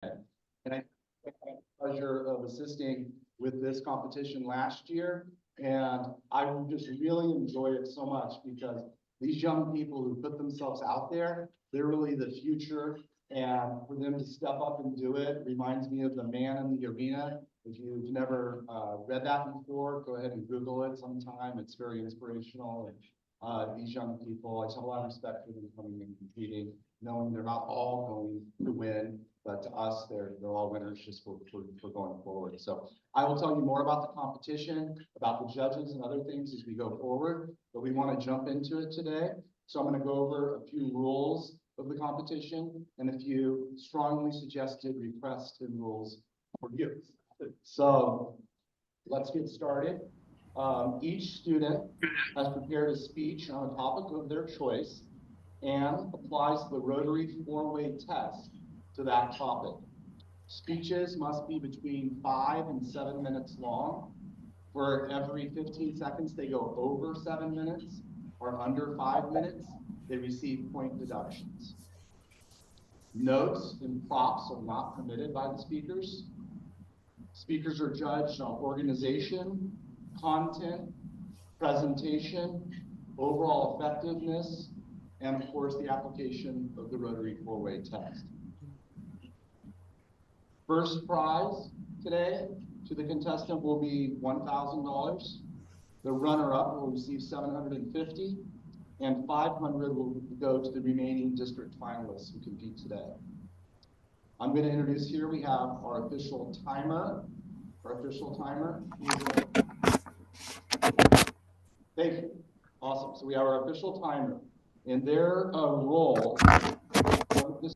And I had the pleasure of assisting with this competition last year. And I just really enjoy it so much because these young people who put themselves out there, they're really the future. And for them to step up and do it reminds me of The Man in the Arena. If you've never read that before, go ahead and Google it sometime. It's very inspirational. And these young people, I just have a lot of respect for them coming and competing, knowing they're not all going to win, but to us, they're all winners just for going forward. So I will tell you more about the competition, about the judges and other things as we go forward, but we want to jump into it today. So I'm going to go over a few rules of the competition and a few strongly suggested requests and rules for you. So let's get started. Each student has prepared a speech on a topic of their choice and applies the Rotory 4-way test to that topic. Speeches must be between 5 and 7 minutes long. For every 15 seconds they go over 7 minutes or under 5 minutes, they receive point deductions. Notes and props are not permitted by the speakers. Speakers are judged on organization, content, presentation, overall effectiveness, and of course the application of the Rotory 4-way test. First prize today to the contestant will be $1,000. The runner-up will receive $750, and $500 will go to the remaining district finalists who compete today. I'm going to introduce here, we have our official timer. Thank you. Awesome. So we have our official timer, and their role of this.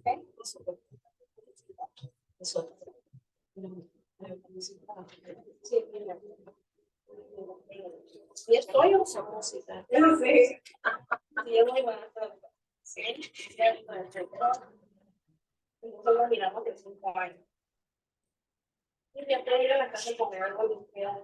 Okay. Y estoy usando música. Yo sé. Llevo sí, solo miramos de 5 años. Y ya puedo ir a la casa y comer algo limpio.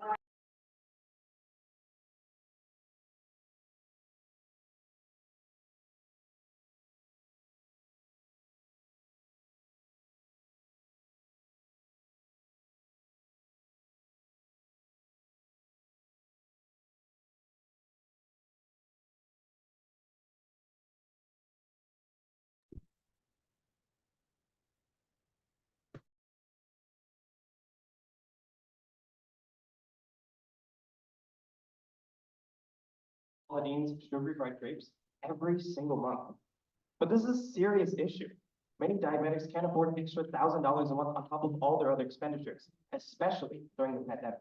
Pauline's sugar fried grapes every single month. But this is a serious issue. Many diabetics can't afford an extra $1,000 a month on top of all their other expenditures, especially during the pandemic.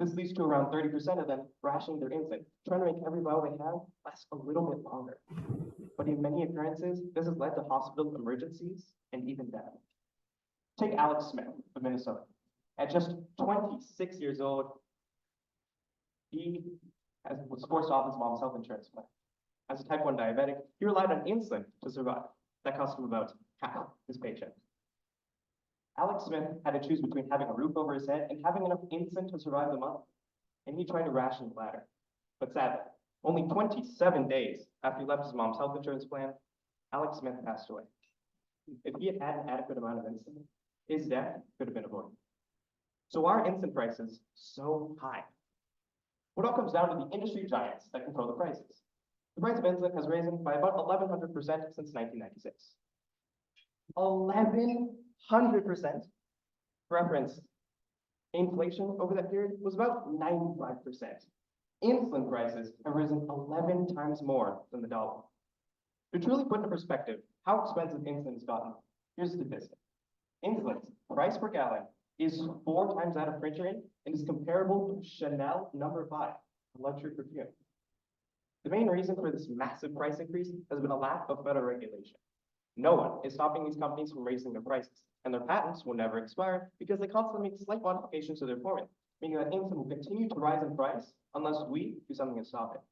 This leads to around 30% of them rationing their insulin, trying to make every vial they have last a little bit longer. But in many occurrences, this has led to hospital emergencies and even death. Take Alex Smith of Minnesota. At just 26 years old, he was forced off his mom's health insurance plan. As a type 1 diabetic, he relied on insulin to survive. That cost him about half his paycheck. Alex Smith had to choose between having a roof over his head and having enough insulin to survive the month, and he tried to ration the latter. But sadly, only 27 days after he left his mom's health insurance plan, Alex Smith passed away. If he had had an adequate amount of insulin, his death could have been avoided. So why are insulin prices so high? Well, it all comes down to the industry giants that control the prices. The price of insulin has risen by about 1,100% since 1996. 1,100%. For reference, inflation over that period was about 95%. Insulin prices have risen 11 times more than the dollar. To truly put into perspective how expensive insulin has gotten, here's a statistic. Insulin's price per gallon is 4 times that of refrigerant and is comparable to Chanel No. 5, a luxury perfume. The main reason for this massive price increase has been a lack of federal regulation. No one is stopping these companies from raising their prices, and their patents will never expire because they constantly make slight modifications to their formula, meaning that insulin will continue to rise in price unless we do something to stop it.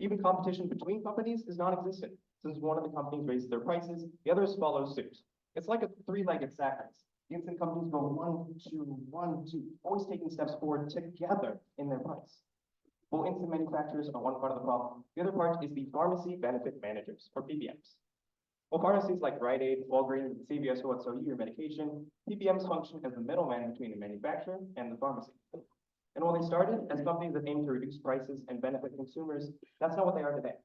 Even competition between companies is non-existent, since one of the companies raises their prices, the others follow suit. It's like a three-legged sack race. The insulin companies go 1, 2, 1, 2, always taking steps forward together in their price. Well, insulin manufacturers are one part of the problem. The other part is the pharmacy benefit managers, or PBMs. Well, pharmacies like Rite Aid, Walgreens, and CVS who sell you your medication, PBMs function as the middleman between the manufacturer and the pharmacy. And while they started as companies that aim to reduce prices and benefit consumers, that's not what they are today.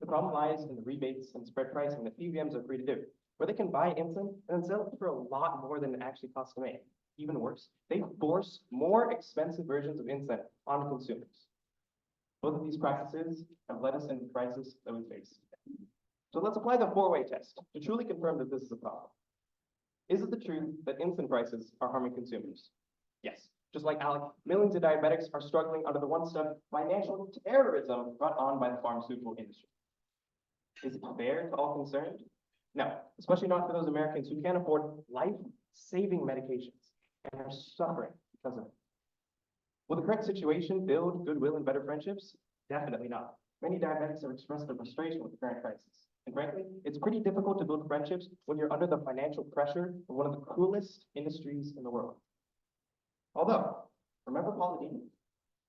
The problem lies in the rebates and spread pricing that PBMs are free to do, where they can buy insulin and then sell it for a lot more than it actually costs to make. Even worse, they force more expensive versions of insulin on consumers. Both of these practices have led us into the crisis that we face. So let's apply the 4-way test to truly confirm that this is a problem. Is it the truth that insulin prices are harming consumers? Yes. Just like Alec, millions of diabetics are struggling under the one-step financial terrorism brought on by the pharmaceutical industry. Is it fair to all concerned? No, especially not for those Americans who can't afford life-saving medications and are suffering because of it. Will the current situation build goodwill and better friendships? Definitely not. Many diabetics have expressed their frustration with the current crisis. And frankly, it's pretty difficult to build friendships when you're under the financial pressure of one of the cruelest industries in the world. Although, remember Paula Deen?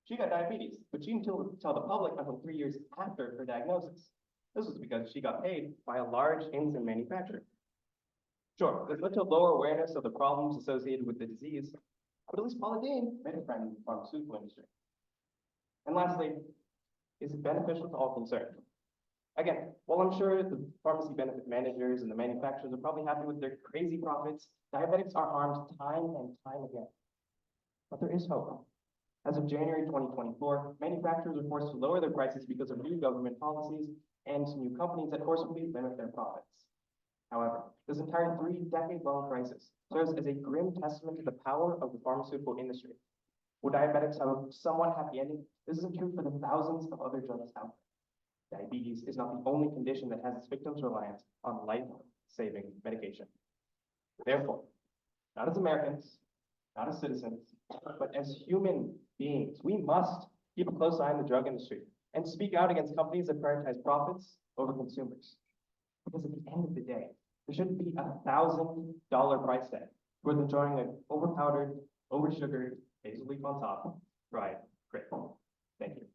She got diabetes, but she didn't tell the public until 3 years after her diagnosis. This was because she got paid by a large insulin manufacturer. Sure, this led to lower awareness of the problems associated with the disease, but at least Paula Deen made a friend in the pharmaceutical industry. And lastly, is it beneficial to all concerned? Again, while I'm sure the pharmacy benefit managers and the manufacturers are probably happy with their crazy profits, diabetics are harmed time and time again. But there is hope. As of January 2024, manufacturers are forced to lower their prices because of new government policies and new companies that forcibly limit their profits. However, this entire 3-decade-long crisis serves as a grim testament to the power of the pharmaceutical industry. Will diabetics have a somewhat happy ending? This isn't true for the thousands of other drugs out there. Diabetes is not the only condition that has its victims reliant on life-saving medication. Therefore, not as Americans, not as citizens, but as human beings. We must keep a close eye on the drug industry and speak out against companies that prioritize profits over consumers. Because at the end of the day, there shouldn't be $1,000 price tag for them throwing an overpowdered, oversugared hazel leaf on top, fried grape. Thank you.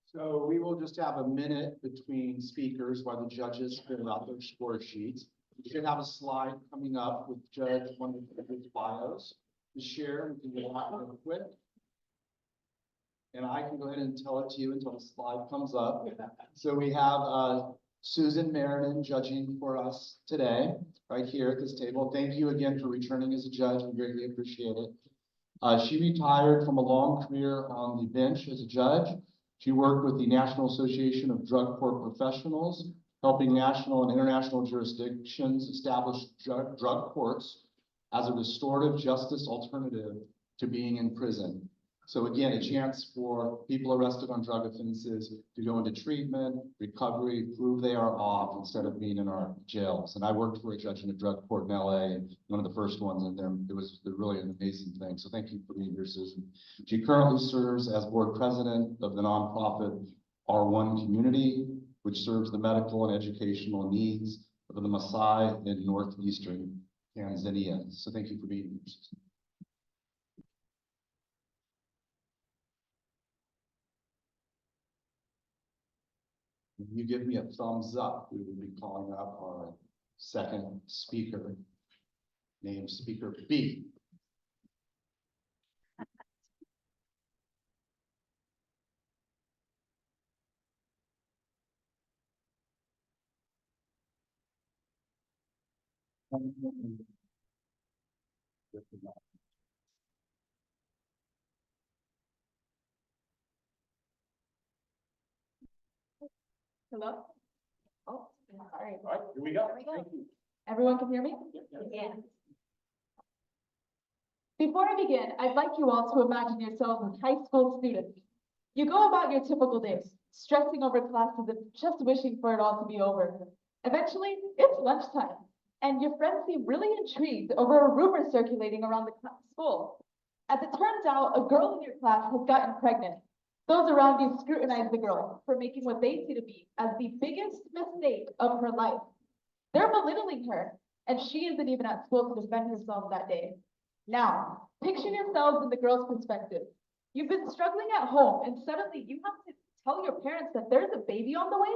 So we will just have a minute between speakers while the judges fill out their score sheets. We should have a slide coming up with Judge one of his bios to share. We can get that real quick. And I can go ahead and tell it to you until the slide comes up. So we have Susan Marinan judging for us today, right here at this table. Thank you again for returning as a judge. We greatly appreciate it. She retired from a long career on the bench as a judge. She worked with the National Association of Drug Court Professionals, helping national and international jurisdictions establish drug courts as a restorative justice alternative to being in prison. So again, a chance for people arrested on drug offenses to go into treatment, recovery, prove they are off instead of being in our jails. And I worked for a judge in a drug court in LA, and one of the first ones in there. It was really an amazing thing. So thank you for being here, Susan. She currently serves as board president of the nonprofit R1 Community, which serves the medical and educational needs of the Maasai in northeastern Tanzania. So thank you for being here, Susan. If you give me a thumbs up, we will be calling up our second speaker, named Speaker B. Hello? Oh, sorry. All right, here we go. There we go. Thank you. Everyone can hear me? Yeah. Before I begin, I'd like you all to imagine yourselves as high school students. You go about your typical days, stressing over classes and just wishing for it all to be over. Eventually, it's lunchtime, and your friends seem really intrigued over a rumor circulating around the school. As it turns out, a girl in your class has gotten pregnant. Those around you scrutinize the girl for making what they see to be as the biggest mistake of her life. They're belittling her, and she isn't even at school to defend herself that day. Now, picture yourselves in the girl's perspective. You've been struggling at home, and suddenly you have to tell your parents that there's a baby on the way?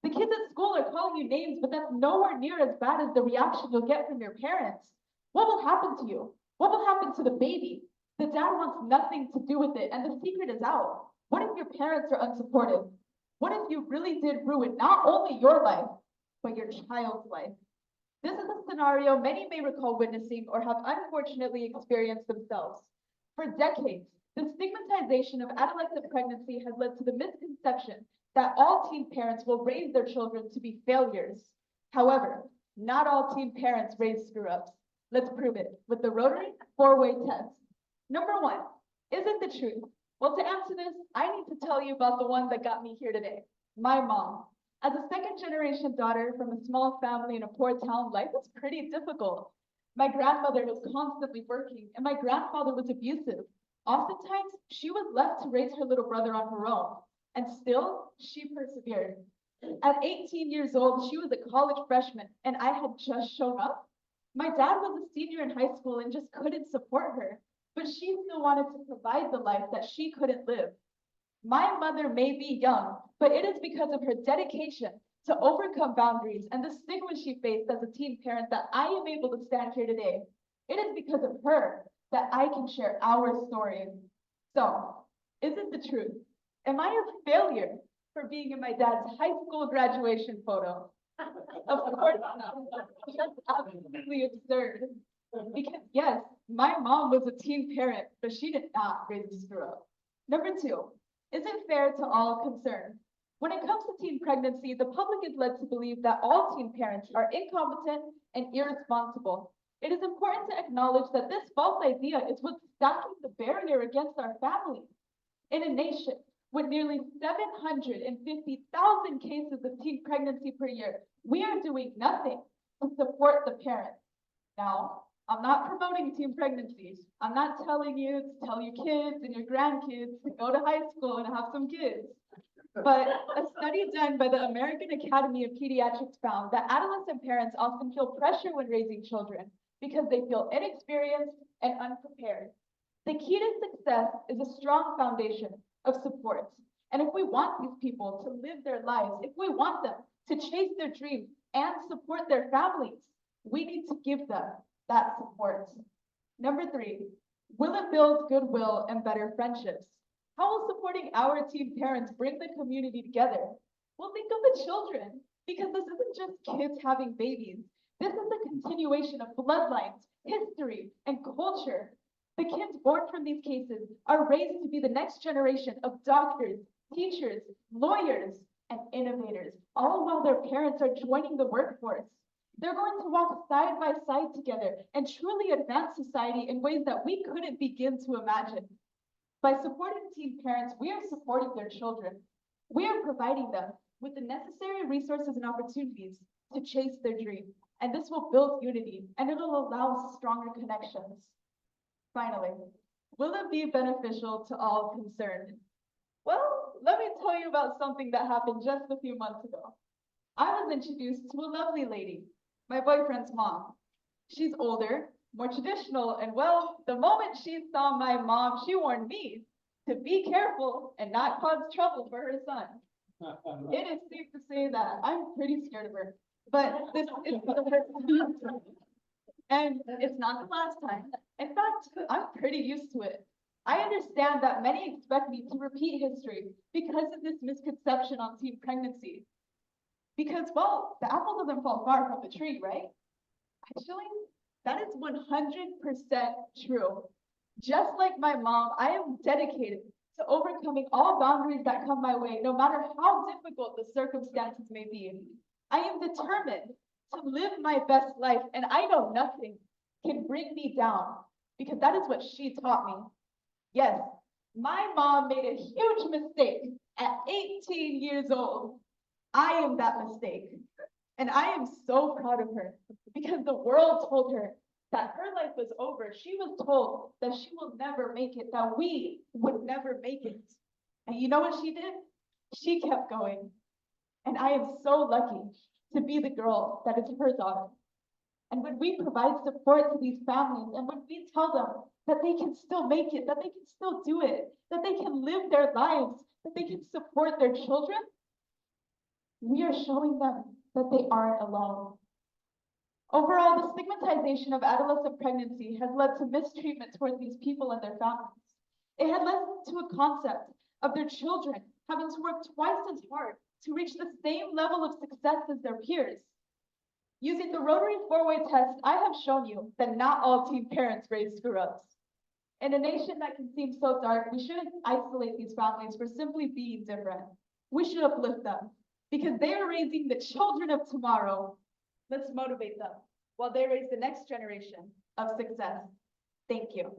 The kids at school are calling you names, but that's nowhere near as bad as the reaction you'll get from your parents. What will happen to you? What will happen to the baby? The dad wants nothing to do with it, and the secret is out. What if your parents are unsupportive? What if you really did ruin not only your life, but your child's life? This is a scenario many may recall witnessing or have unfortunately experienced themselves. For decades, the stigmatization of adolescent pregnancy has led to the misconception that all teen parents will raise their children to be failures. However, not all teen parents raise screw-ups. Let's prove it with the Rotory 4-way test. Number 1, is it the truth? Well, to answer this, I need to tell you about the one that got me here today, my mom. As a second-generation daughter from a small family in a poor town, life was pretty difficult. My grandmother was constantly working, and my grandfather was abusive. Oftentimes, she was left to raise her little brother on her own, and still, she persevered. At 18 years old, she was a college freshman, and I had just shown up. My dad was a senior in high school and just couldn't support her, but she still wanted to provide the life that she couldn't live. My mother may be young, but it is because of her dedication to overcome boundaries and the stigma she faced as a teen parent that I am able to stand here today. It is because of her that I can share our story. So, is it the truth? Am I a failure for being in my dad's high school graduation photo? Of course not. That's absolutely absurd. Because yes, my mom was a teen parent, but she did not raise a screw up. Number 2, is it fair to all concerned? When it comes to teen pregnancy, the public is led to believe that all teen parents are incompetent and irresponsible. It is important to acknowledge that this false idea is what's stacking the barrier against our families. In a nation with nearly 750,000 cases of teen pregnancy per year, we are doing nothing to support the parents. Now, I'm not promoting teen pregnancies. I'm not telling you to tell your kids and your grandkids to go to high school and have some kids. But a study done by the American Academy of Pediatrics found that adolescent parents often feel pressure when raising children because they feel inexperienced and unprepared. The key to success is a strong foundation of support. And if we want these people to live their lives, if we want them to chase their dreams and support their families, we need to give them that support. Number 3, will it build goodwill and better friendships? How will supporting our teen parents bring the community together? Well, think of the children, because this isn't just kids having babies. This is a continuation of bloodlines, history, and culture. The kids born from these cases are raised to be the next generation of doctors, teachers, lawyers, and innovators, all while their parents are joining the workforce. They're going to walk side by side together and truly advance society in ways that we couldn't begin to imagine. By supporting teen parents, we are supporting their children. We are providing them with the necessary resources and opportunities to chase their dream. And this will build unity and it'll allow stronger connections. Finally, will it be beneficial to all concerned? Well, let me tell you about something that happened just a few months ago. I was introduced to a lovely lady, my boyfriend's mom. She's older, more traditional, and well, the moment she saw my mom, she warned me to be careful and not cause trouble for her son. It is safe to say that I'm pretty scared of her, but this is the first time. And it's not the last time. In fact, I'm pretty used to it. I understand that many expect me to repeat history because of this misconception on teen pregnancy. Because, well, the apple doesn't fall far from the tree, right? Actually, that is 100% true. Just like my mom, I am dedicated to overcoming all boundaries that come my way, no matter how difficult the circumstances may be. I am determined to live my best life, and I know nothing can bring me down, because that is what she taught me. Yes, my mom made a huge mistake at 18 years old. I am that mistake. And I am so proud of her because the world told her that her life was over. She was told that she will never make it, that we would never make it. And you know what she did? She kept going. And I am so lucky to be the girl that is her daughter. And when we provide support to these families, and when we tell them that they can still make it, that they can still do it, that they can live their lives, that they can support their children, we are showing them that they aren't alone. Overall, the stigmatization of adolescent pregnancy has led to mistreatment towards these people and their families. It had led to a concept of their children having to work twice as hard to reach the same level of success as their peers. Using the Rotory 4-way test, I have shown you that not all teen parents raise screw-ups. In a nation that can seem so dark, we shouldn't isolate these families for simply being different. We should uplift them because they are raising the children of tomorrow. Let's motivate them while they raise the next generation of success. Thank you.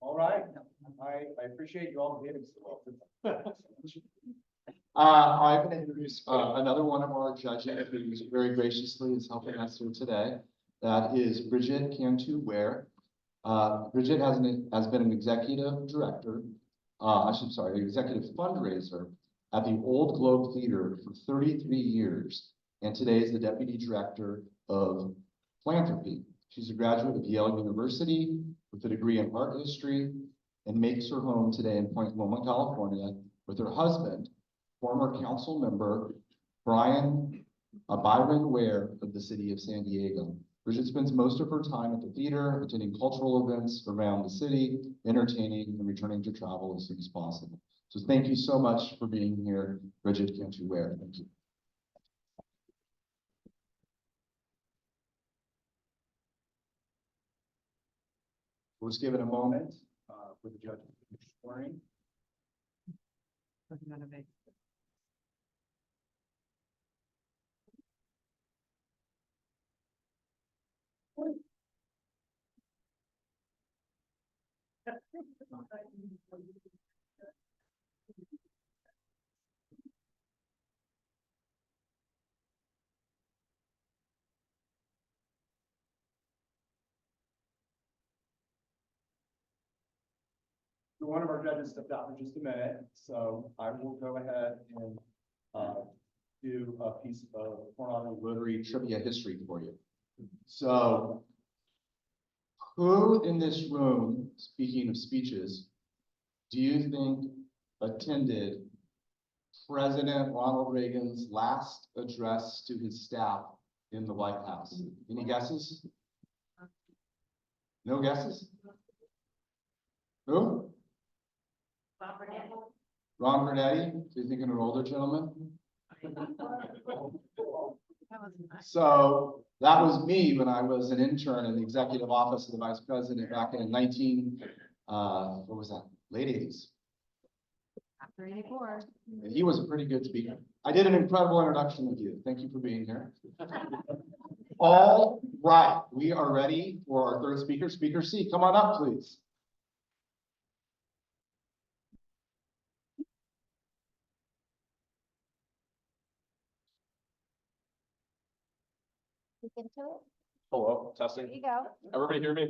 All right, I appreciate you all behaving so well. I'm going to introduce another one of our judges who very graciously is helping us here today. That is Bridget Cantu-Ware. Bridget has been an executive director, executive fundraiser at the Old Globe Theater for 33 years, and today is the deputy director of philanthropy. She's a graduate of Yale University with a degree in art history and makes her home today in Point Loma, California, with her husband, former council member Byron Ware of the city of San Diego. Bridget spends most of her time at the theater, attending cultural events around the city, entertaining, and returning to travel as soon as possible. So thank you so much for being here, Bridget Cantu-Ware. Thank you. We'll just give it a moment for the judge to finish swearing. One of our judges stepped out for just a minute, so I will go ahead and do a piece of Coronado Rotary trivia history for you. So, who in this room, speaking of speeches, do you think attended President Ronald Reagan's last address to his staff in the White House? Any guesses? No guesses? Who? Ron Bernetti, so you thinking an older gentleman? So that was me when I was an intern in the executive office of the vice president back in what was that, late 80s. After 84. And he was a pretty good speaker. I did an incredible introduction with you. Thank you for being here. All right, we are ready for our third speaker. Speaker C, come on up, please. Into it. Hello, There testing. you go. Everybody hear me?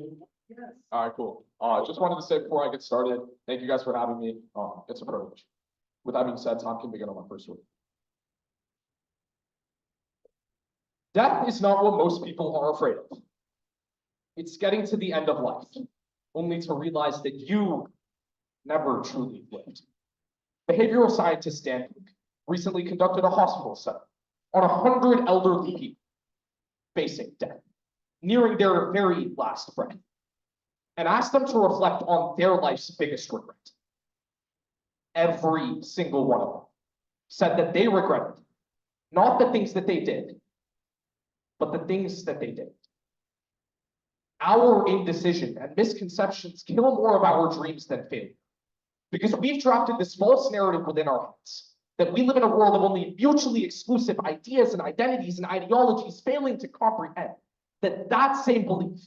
Yes. All right, cool. Just wanted to say before I get started, thank you guys for having me. It's a privilege. With that being said, Tom can begin on my first one. Death is not what most people are afraid of. It's getting to the end of life, only to realize that you never truly lived. Behavioral scientist Dan Cook recently conducted a hospital study on 100 elderly people facing death, nearing their very last breath, and asked them to reflect on their life's biggest regret. Every single one of them said that they regretted not the things that they did, but the things that they did. Our indecision and misconceptions kill more of our dreams than failure, because we've drafted this false narrative within our heads that we live in a world of only mutually exclusive ideas and identities and ideologies, failing to comprehend that same belief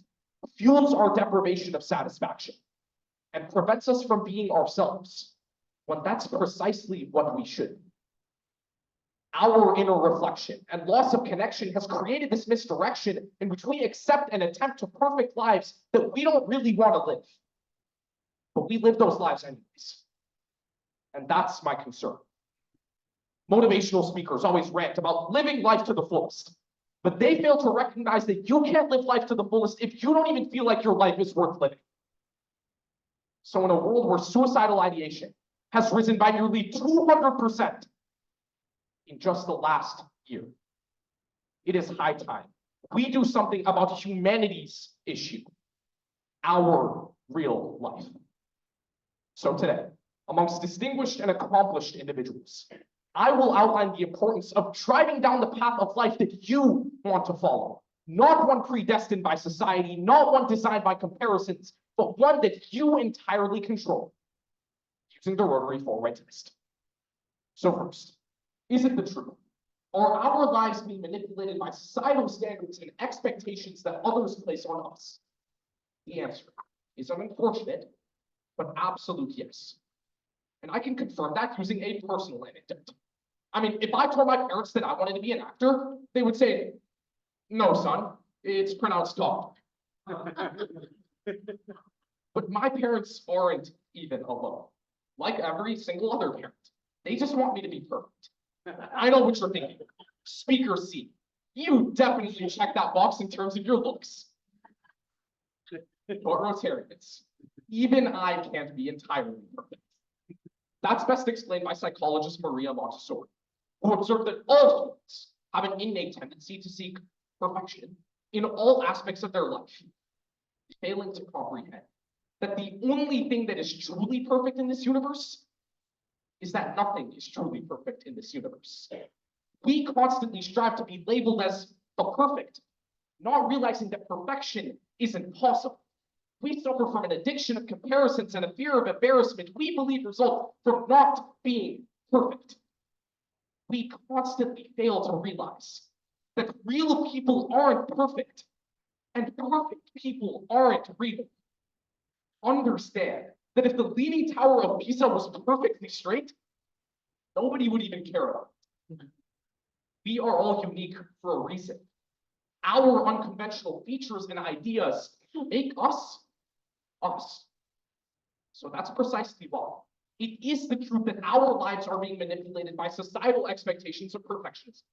fuels our deprivation of satisfaction and prevents us from being ourselves, when that's precisely what we should be. Our inner reflection and loss of connection has created this misdirection in which we accept and attempt to perfect lives that we don't really want to live. But we live those lives anyways. And that's my concern. Motivational speakers always rant about living life to the fullest, but they fail to recognize that you can't live life to the fullest if you don't even feel like your life is worth living. So in a world where suicidal ideation has risen by nearly 200% in just the last year, it is high time we do something about humanity's issue, our real life. So today, amongst distinguished and accomplished individuals, I will outline the importance of driving down the path of life that you want to follow. Not one predestined by society, not one designed by comparisons, but one that you entirely control, using the Rotary four-way test. So first, is it the truth? Are our lives being manipulated by societal standards and expectations that others place on us? The answer is an unfortunate, but absolute yes. And I can confirm that using a personal anecdote. I mean, if I told my parents that I wanted to be an actor, they would say, "No, son, it's pronounced dog." But my parents aren't even alone. Like every single other parent, they just want me to be perfect. I know what you're thinking. Speaker C, you definitely check that box in terms of your looks. But Rotarians, even I can't be entirely perfect. That's best explained by psychologist Maria Montessori, who observed that all humans have an innate tendency to seek perfection in all aspects of their life, failing to comprehend that the only thing that is truly perfect in this universe is that nothing is truly perfect in this universe. We constantly strive to be labeled as the perfect, not realizing that perfection isn't possible. We suffer from an addiction of comparisons and a fear of embarrassment we believe result from not being perfect. We constantly fail to realize that real people aren't perfect, and perfect people aren't real. Understand that if the Leaning Tower of Pisa was perfectly straight, nobody would even care about it. We are all unique for a reason. Our unconventional features and ideas make us, us. So that's precisely why it is the truth that our lives are being manipulated by societal expectations of perfections.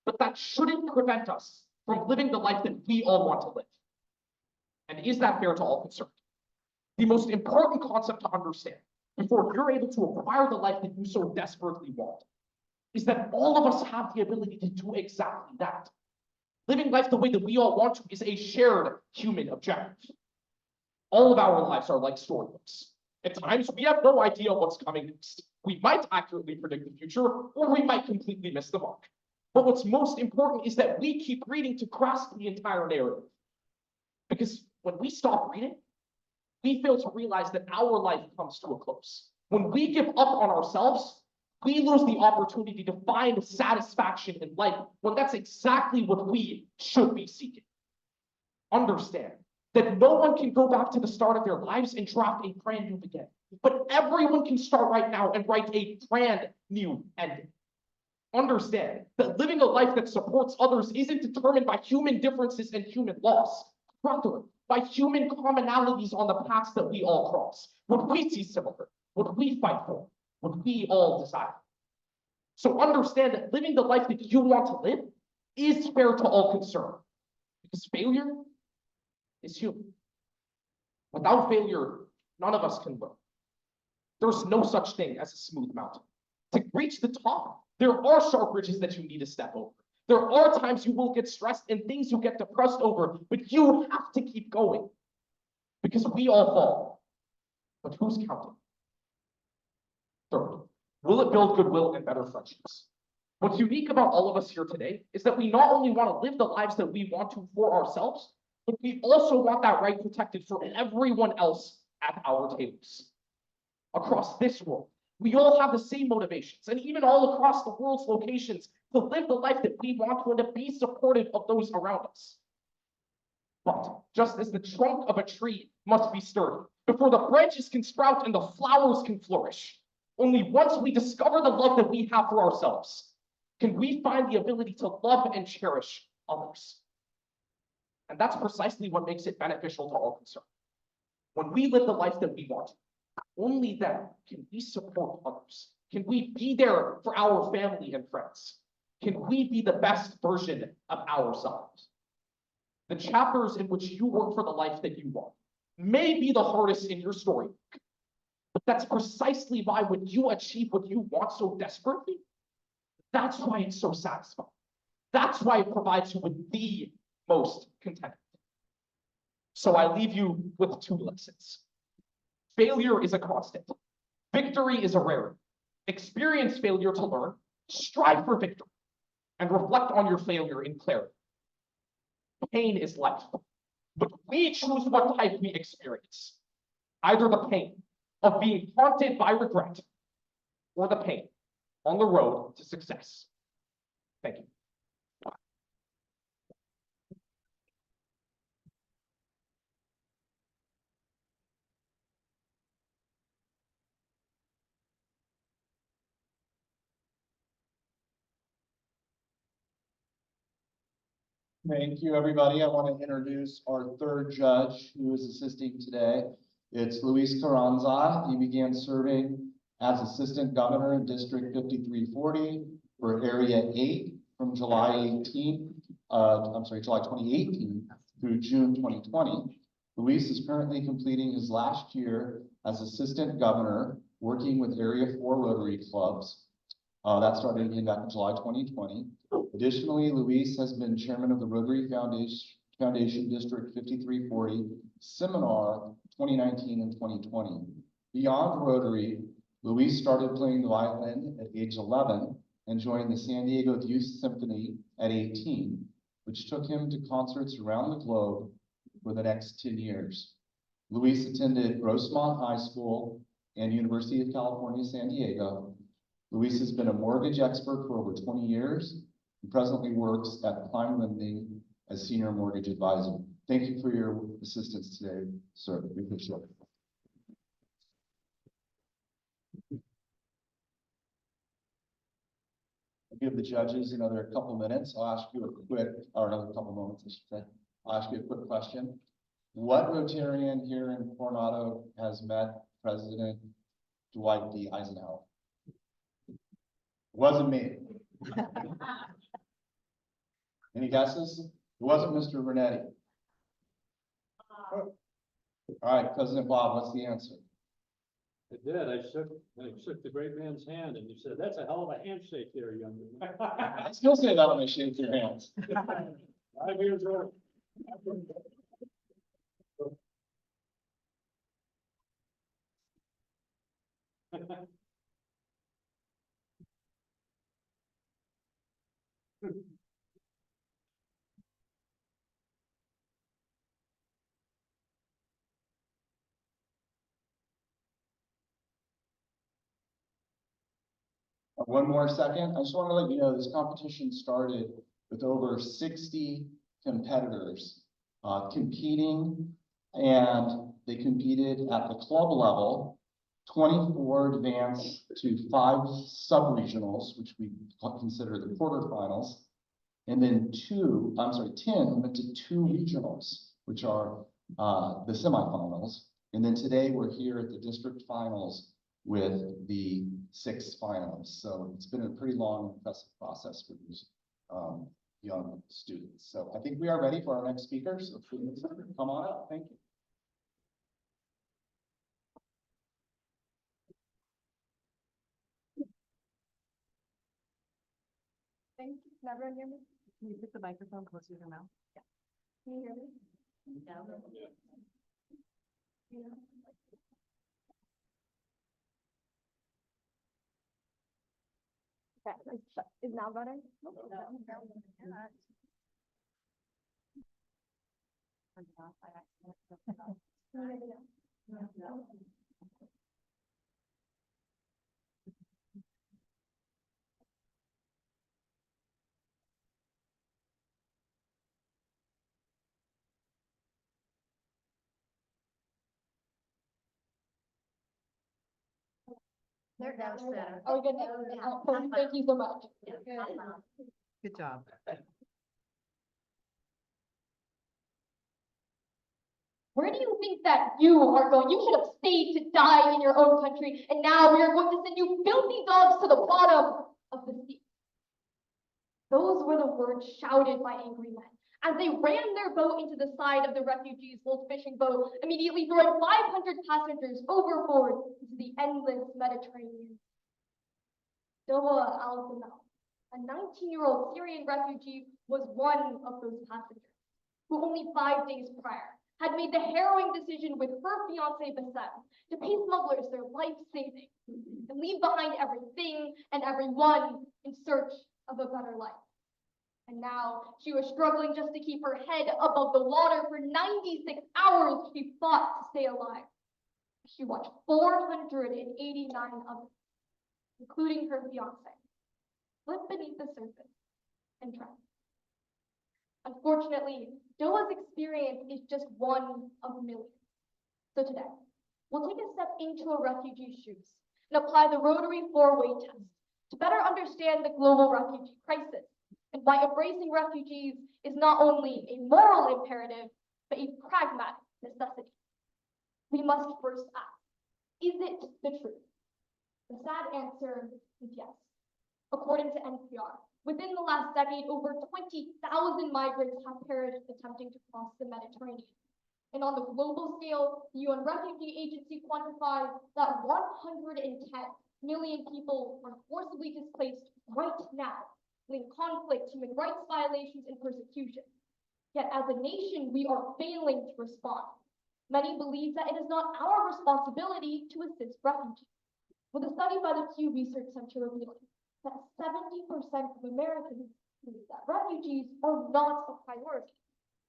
But that shouldn't prevent us from living the life that we all want to live. And is that fair to all concerned? The most important concept to understand before you're able to acquire the life that you so desperately want is that all of us have the ability to do exactly that. Living life the way that we all want to is a shared human objective. All of our lives are like storybooks. At times, we have no idea what's coming next. We might accurately predict the future, or we might completely miss the mark. But what's most important is that we keep reading to grasp the entire narrative. Because when we stop reading, we fail to realize that our life comes to a close. When we give up on ourselves, we lose the opportunity to find satisfaction in life when that's exactly what we should be seeking. Understand that no one can go back to the start of their lives and draft a brand new beginning, but everyone can start right now and write a brand new ending. Understand that living a life that supports others isn't determined by human differences and human laws, rather by human commonalities on the paths that we all cross, what we see similar, what we fight for, what we all desire. So understand that living the life that you want to live is fair to all concerned, because failure is human. Without failure, none of us can learn. There's no such thing as a smooth mountain. To reach the top, there are sharp ridges that you need to step over. There are times you will get stressed and things you get depressed over, but you have to keep going because we all fall. But who's counting? Third, will it build goodwill and better friendships? What's unique about all of us here today is that we not only want to live the lives that we want to for ourselves, but we also want that right protected for everyone else at our tables. Across this world, we all have the same motivations, and even all across the world's locations, to live the life that we want to and to be supportive of those around us. But just as the trunk of a tree must be sturdy before the branches can sprout and the flowers can flourish, only once we discover the love that we have for ourselves can we find the ability to love and cherish others. And that's precisely what makes it beneficial to all concerned. When we live the life that we want, only then can we support others. Can we be there for our family and friends? Can we be the best version of ourselves? The chapters in which you work for the life that you want may be the hardest in your story, but that's precisely why when you achieve what you want so desperately, that's why it's so satisfying. That's why it provides you with the most contentment. So I leave you with two lessons. Failure is a constant. Victory is a rarity. Experience failure to learn, strive for victory, and reflect on your failure in clarity. Pain is life, but we choose what type we experience. Either the pain of being haunted by regret, or the pain on the road to success. Thank you. Thank you, everybody. I want to introduce our third judge who is assisting today. It's Luis Carranza. He began serving as Assistant Governor in District 5340 for Area 8 from July 2018 through June 2020. Luis is currently completing his last year as Assistant Governor, working with Area 4 Rotary clubs. That started again back in July 2020. Additionally, Luis has been chairman of the Rotary Foundation District 5340 Seminar 2019 and 2020. Beyond Rotary, Luis started playing the violin at age 11 and joined the San Diego Youth Symphony at 18, which took him to concerts around the globe for the next 10 years. Luis attended Grossmont High School and University of California, San Diego. Luis has been a mortgage expert for over 20 years and presently works at Prime Lending as senior mortgage advisor. Thank you for your assistance today, sir. We appreciate it. give the judges another couple minutes. I'll ask you a quick, or another couple moments, I should say. I'll ask you a quick question. What Rotarian here in Coronado has met President Dwight D. Eisenhower? Wasn't me. Any guesses? It wasn't Mr. Renetti. All right, President Bob, what's the answer? I did. I shook the great man's hand and he said, "That's a hell of a handshake there, young man." I still say that when I shake your hands. 5 years old. One more second. I just want to let you know, this competition started with over 60 competitors competing, and they competed at the club level. 24 advanced to 5 sub-regionals, which we consider the quarterfinals. And then 10 went to 2 regionals, which are the semifinals. And then today we're here at the district finals with the 6 finalists. So it's been a pretty long, impressive process for these young students. So I think we are ready for our next speaker. So please come on up. Thank you. Thank you. Can everyone hear me? Can you put the microphone closer to your mouth? Can you hear me? No. Yeah. Okay, is now better? There goes better. Are we good? Thank you so much. Good job. Where do you think that you are going? You should have stayed to die in your own country, and now we are going to send you filthy dogs to the bottom of the sea. Those were the words shouted by angry men as they ran their boat into the side of the refugees' old fishing boat, immediately throwing 500 passengers overboard into the endless Mediterranean. Doa al-Zamal, a 19-year-old Syrian refugee, was one of those passengers who only 5 days prior had made the harrowing decision with her fiancé Bassem to pay smugglers their life savings and leave behind everything and everyone in search of a better life. And now she was struggling just to keep her head above the water. For 96 hours, she fought to stay alive. She watched 489 others, including her fiancé, slip beneath the surface and drown. Unfortunately, Doa's experience is just one of millions. So today, we'll take a step into a refugee's shoes and apply the Rotory 4-way test to better understand the global refugee crisis and why embracing refugees is not only a moral imperative, but a pragmatic necessity. We must first ask, is it the truth? The sad answer is yes. According to NPR, within the last decade, over 20,000 migrants have perished attempting to cross the Mediterranean. And on the global scale, the UN Refugee Agency quantifies that 110 million people are forcibly displaced right now, fleeing conflict, human rights violations, and persecution. Yet as a nation, we are failing to respond. Many believe that it is not our responsibility to assist refugees, with a study by the Pew Research Center revealing that 70% of Americans believe that refugees are not a priority.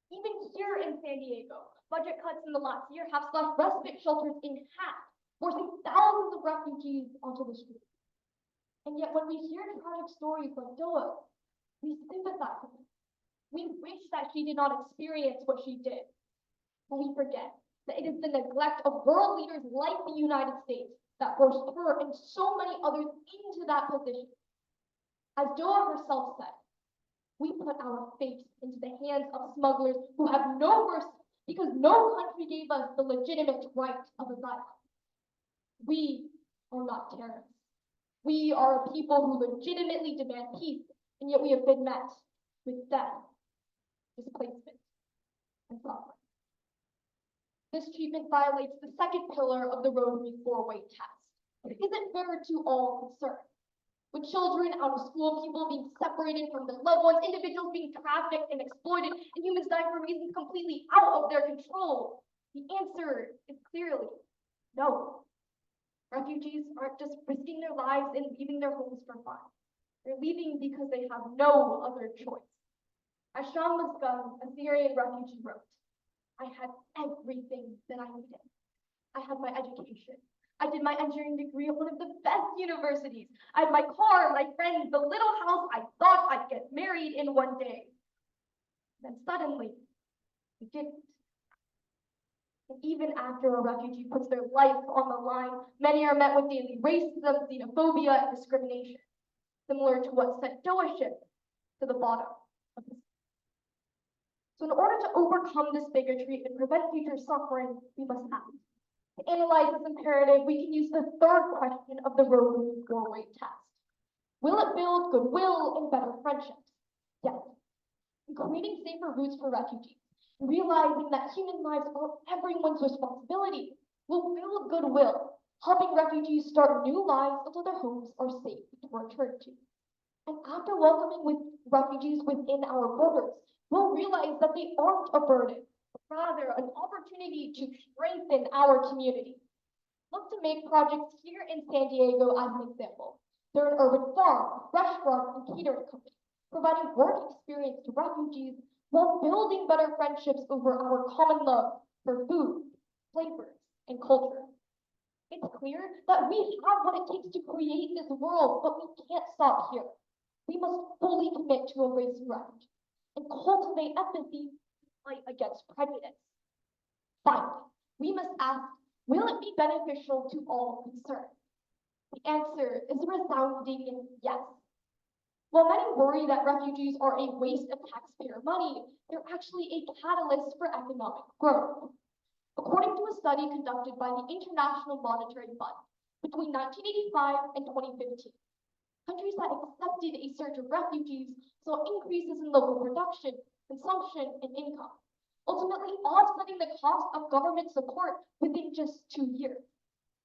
Even here in San Diego, budget cuts in the last year have slashed respite shelters in half, forcing thousands of refugees onto the streets. And yet when we hear tragic stories like Doa, we sympathize with her. We wish that she did not experience what she did. But we forget that it is the neglect of world leaders like the United States that forced her and so many others into that position. As Doa herself said, we put our faith into the hands of smugglers who have no mercy because no country gave us the legitimate right of asylum. We are not terrorists. We are a people who legitimately demand peace, and yet we have been met with death, displacement, and suffering. This treatment violates the second pillar of the Rotary four-way test. It isn't fair to all concerned. With children out of school, people being separated from their loved ones, individuals being trafficked and exploited, and humans dying for reasons completely out of their control, the answer is clearly no. Refugees aren't just risking their lives and leaving their homes for fun. They're leaving because they have no other choice. As Sean Muscum, a Syrian refugee, wrote, I had everything that I needed. I had my education. I did my engineering degree at one of the best universities. I had my car, my friends, the little house I thought I'd get married in one day. Then suddenly, we didn't. And even after a refugee puts their life on the line, many are met with daily racism, xenophobia, and discrimination, similar to what sent Doa ship to the bottom of the sea. So in order to overcome this bigotry and prevent future suffering, we must act. To analyze this imperative, we can use the third question of the Rotary four-way test. Will it build goodwill and better friendships? Yes. In creating safer routes for refugees, realizing that human lives are everyone's responsibility, will build goodwill, helping refugees start new lives until their homes are safe to return to. And after welcoming refugees within our borders, we'll realize that they aren't a burden, but rather an opportunity to strengthen our community. Look to make projects here in San Diego as an example. They're an urban farm, restaurant, and catering company, providing work experience to refugees while building better friendships over our common love for food, flavors, and culture. It's clear that we have what it takes to create this world, but we can't stop here. We must fully commit to embracing refugees and cultivate empathy to fight against prejudice. Finally, we must ask, will it be beneficial to all concerned? The answer is a resounding yes. While many worry that refugees are a waste of taxpayer money, they're actually a catalyst for economic growth. According to a study conducted by the International Monetary Fund, between 1985 and 2015, countries that accepted a surge of refugees saw increases in local production, consumption, and income, ultimately offsetting the cost of government support within just 2 years.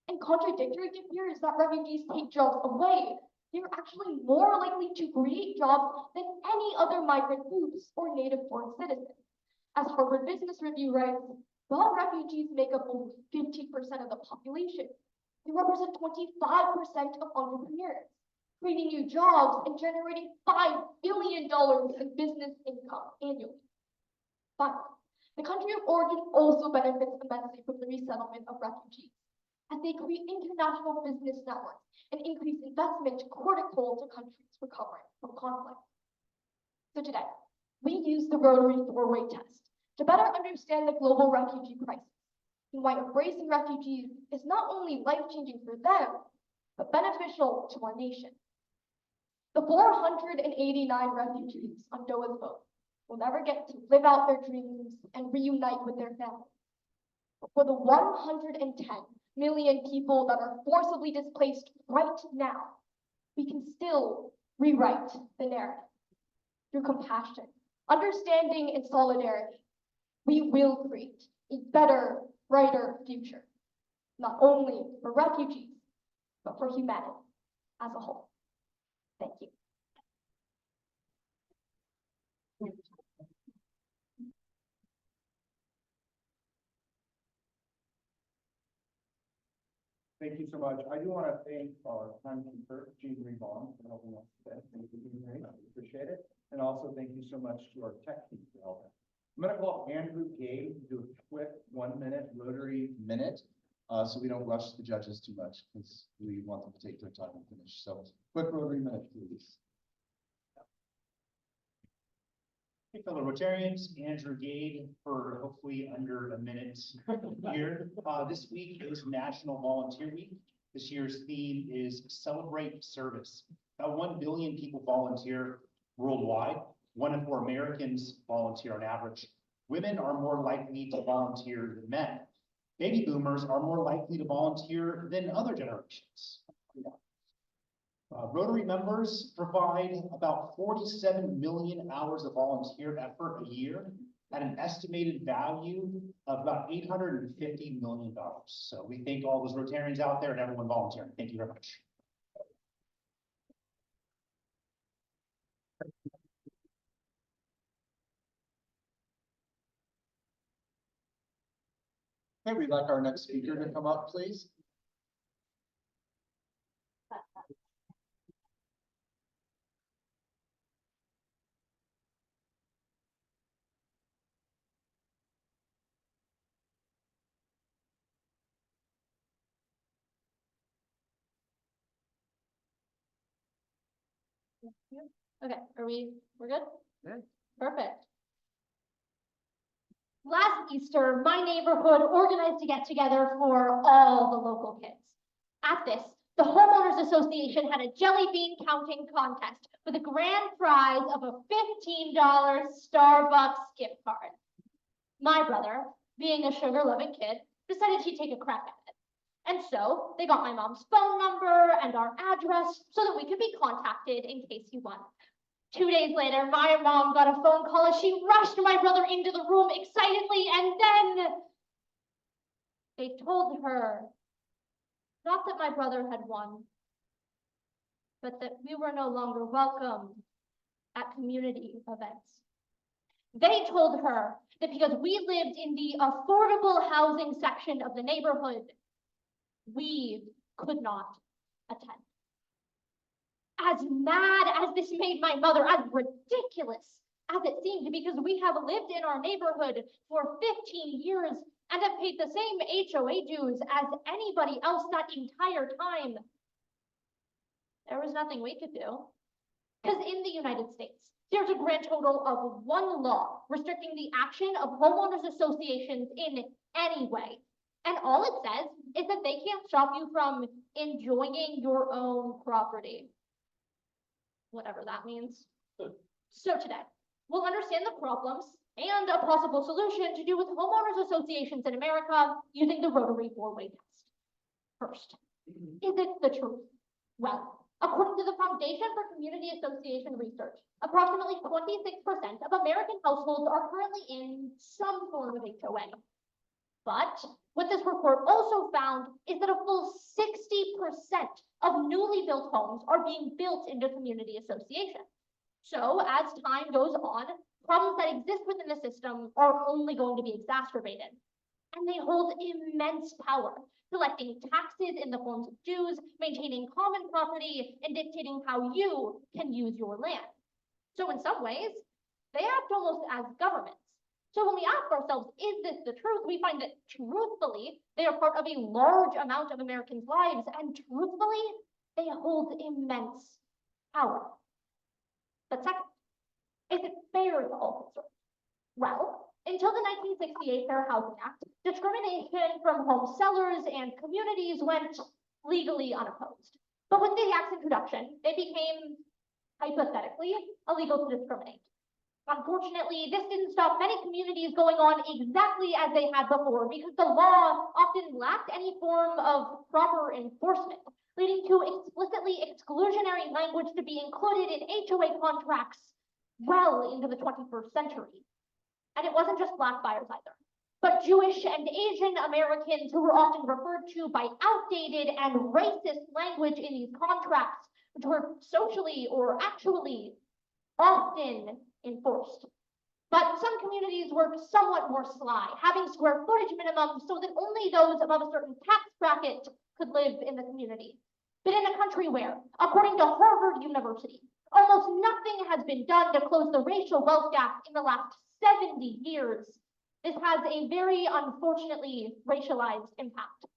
And contradictory to fears that refugees take jobs away, they're actually more likely to create jobs than any other migrant groups or native-born citizens. As Harvard Business Review writes, while refugees make up only 15% of the population, they represent 25% of entrepreneurs, creating new jobs and generating $5 billion in business income annually. Finally, the country of origin also benefits immensely from the resettlement of refugees, as they create international business networks and increase investment critical to countries recovering from conflict. So today, we use the Rotary four-way test to better understand the global refugee crisis and why embracing refugees is not only life-changing for them, but beneficial to our nation. The 489 refugees on Doa's boat will never get to live out their dreams and reunite with their families. But for the 110 million people that are forcibly displaced right now, we can still rewrite the narrative. Through compassion, understanding, and solidarity, we will create a better, brighter future, not only for refugees, but for humanity as a whole. Thank you. Thank you so much. I do want to thank our timekeeper, Jean Rebon, for helping us today. Thank you, Jean. I appreciate it. And also thank you so much to our tech team for helping. I'm going to call Andrew Gay to do a quick 1-minute Rotary minute, so we don't rush the judges too much because we want them to take their time and finish. So quick Rotary minute, please. Hey, fellow Rotarians, Andrew Gade for hopefully under a minute here. This week is National Volunteer Week. This year's theme is Celebrate Service. About 1 billion people volunteer worldwide. 1 in 4 Americans volunteer on average. Women are more likely to volunteer than men. Baby boomers are more likely to volunteer than other generations. Rotary members provide about 47 million hours of volunteer effort a year at an estimated value of about $850 million. So we thank all those Rotarians out there and everyone volunteering. Thank you very much. Okay, we'd like our next speaker to come up, please. Okay, we're good? Good. Perfect. Last Easter, my neighborhood organized to get together for all the local kids. At this, the Homeowners Association had a jelly bean counting contest with a grand prize of a $15 Starbucks gift card. My brother, being a sugar-loving kid, decided he'd take a crack at it. And so they got my mom's phone number and our address so that we could be contacted in case he won. 2 days later, my mom got a phone call as she rushed my brother into the room excitedly, and then they told her not that my brother had won, but that we were no longer welcome at community events. They told her that because we lived in the affordable housing section of the neighborhood, we could not attend. As mad as this made my mother, as ridiculous as it seemed, because we have lived in our neighborhood for 15 years and have paid the same HOA dues as anybody else that entire time, there was nothing we could do. Because in the United States, there's a grand total of 1 law restricting the action of homeowners associations in any way. And all it says is that they can't stop you from enjoying your own property. Whatever that means. So today, we'll understand the problems and a possible solution to do with homeowners associations in America using the Rotary 4-way test. First, is it the truth? Well, according to the Foundation for Community Association Research, approximately 26% of American households are currently in some form of HOA. But what this report also found is that a full 60% of newly built homes are being built into community associations. So as time goes on, problems that exist within the system are only going to be exacerbated. And they hold immense power, collecting taxes in the forms of dues, maintaining common property, and dictating how you can use your land. So in some ways, they act almost as governments. So when we ask ourselves, is this the truth? We find that truthfully, they are part of a large amount of Americans' lives, and truthfully, they hold immense power. But second, is it fair to all concerned? Well, until the 1968 Fair Housing Act, discrimination from home sellers and communities went legally unopposed. But with the act's introduction, it became, hypothetically, illegal to discriminate. Unfortunately, this didn't stop many communities going on exactly as they had before, because the law often lacked any form of proper enforcement, leading to explicitly exclusionary language to be included in HOA contracts well into the 21st century. And it wasn't just Black buyers either, but Jewish and Asian Americans who were often referred to by outdated and racist language in these contracts, which were socially or actually often enforced. But some communities were somewhat more sly, having square footage minimums so that only those above a certain tax bracket could live in the community. But in a country where, according to Harvard University, almost nothing has been done to close the racial wealth gap in the last 70 years, this has a very unfortunately racialized impact.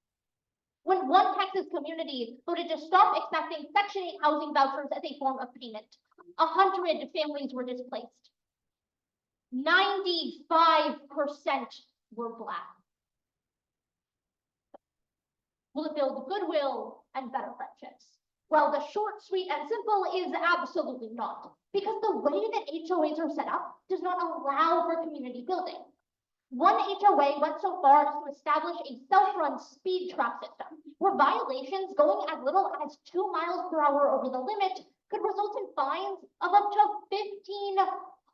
When one Texas community voted to stop accepting Section 8 housing vouchers as a form of payment, 100 families were displaced. 95% were Black. Will it build goodwill and better friendships? Well, the short, sweet, and simple is absolutely not, because the way that HOAs are set up does not allow for community building. One HOA went so far as to establish a self-run speed trap system, where violations going as little as 2 miles per hour over the limit could result in fines of up to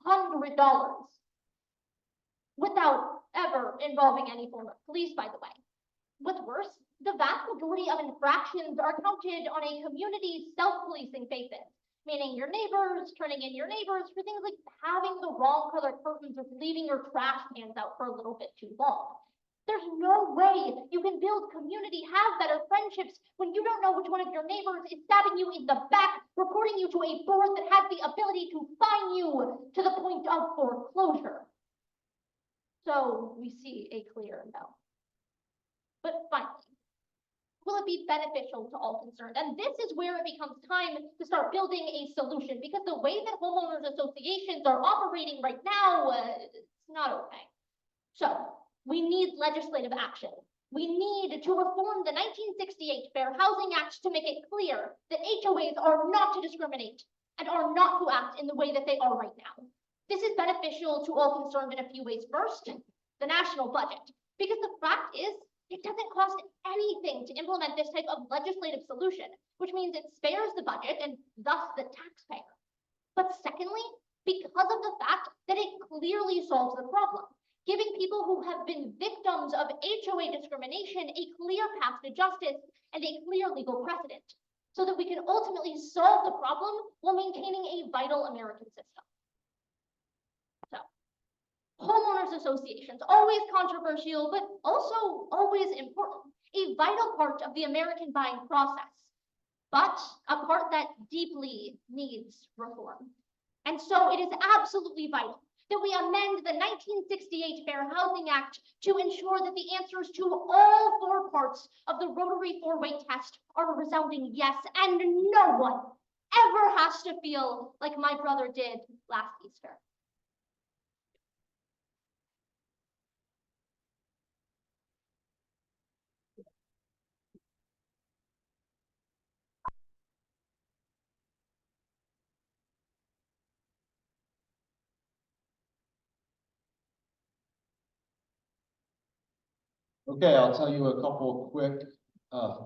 $1,500, without ever involving any form of police, by the way. What's worse, the vast majority of infractions are counted on a community self-policing basis, meaning your neighbors turning in your neighbors for things like having the wrong color curtains or leaving your trash cans out for a little bit too long. There's no way you can build community, have better friendships when you don't know which one of your neighbors is stabbing you in the back, reporting you to a board that has the ability to fine you to the point of foreclosure. So we see a clear no. But finally, will it be beneficial to all concerned? And this is where it becomes time to start building a solution, because the way that homeowners associations are operating right now, it's not okay. So we need legislative action. We need to reform the 1968 Fair Housing Act to make it clear that HOAs are not to discriminate and are not to act in the way that they are right now. This is beneficial to all concerned in a few ways. First, the national budget, because the fact is, it doesn't cost anything to implement this type of legislative solution, which means it spares the budget and thus the taxpayer. But secondly, because of the fact that it clearly solves the problem, giving people who have been victims of HOA discrimination a clear path to justice and a clear legal precedent, so that we can ultimately solve the problem while maintaining a vital American system. Homeowners associations, always controversial, but also always important, a vital part of the American buying process, but a part that deeply needs reform. And so it is absolutely vital that we amend the 1968 Fair Housing Act to ensure that the answers to all 4 parts of the Rotory 4-way test are a resounding yes, and no one ever has to feel like my brother did last Easter. Okay, I'll tell you a couple of quick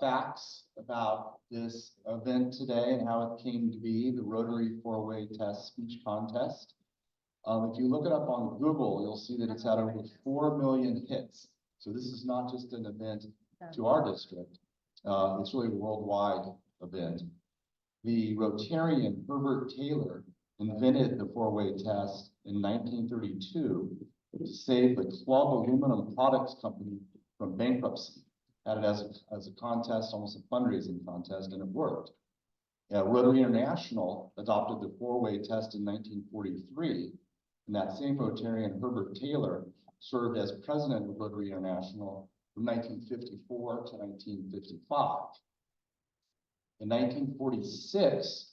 facts about this event today and how it came to be, the Rotary 4-way test speech contest. If you look it up on Google, you'll see that it's had over 4 million hits. So this is not just an event to our district. It's really a worldwide event. The Rotarian Herbert Taylor invented the 4-way test in 1932 to save the Club Aluminum Products Company from bankruptcy. Had it as a contest, almost a fundraising contest, and it worked. Rotary International adopted the 4-way test in 1943, and that same Rotarian, Herbert Taylor, served as president of Rotary International from 1954 to 1955. In 1946,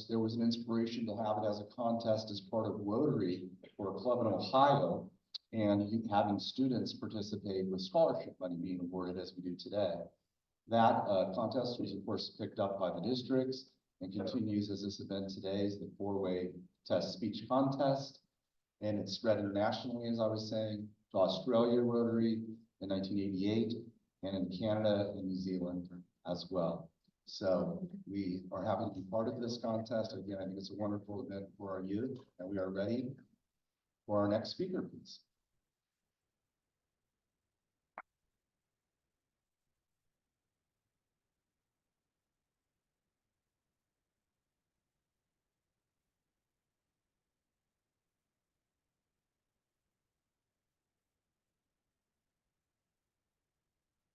there was an inspiration to have it as a contest as part of Rotary for a club in Ohio, and having students participate with scholarship money being awarded as we do today. That contest was, of course, picked up by the districts and continues as this event today is the 4-way test speech contest. And it's spread internationally, as I was saying, to Australia Rotary in 1988, and in Canada and New Zealand as well. So we are happy to be part of this contest. Again, I think it's a wonderful event for our youth, and we are ready for our next speaker, please.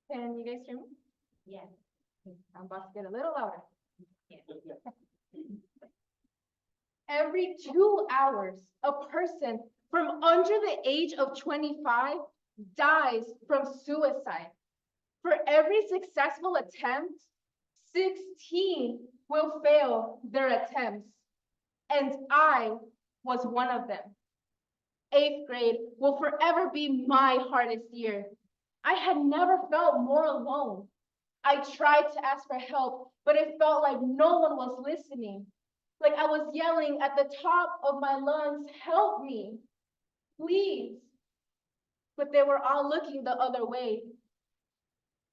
Can you guys hear me? Yeah. I'm about to get a little louder. Every 2 hours, a person from under the age of 25 dies from suicide. For every successful attempt, 16 will fail their attempts. And I was one of them. 8th grade will forever be my hardest year. I had never felt more alone. I tried to ask for help, but it felt like no one was listening. Like I was yelling at the top of my lungs, help me, please. But they were all looking the other way.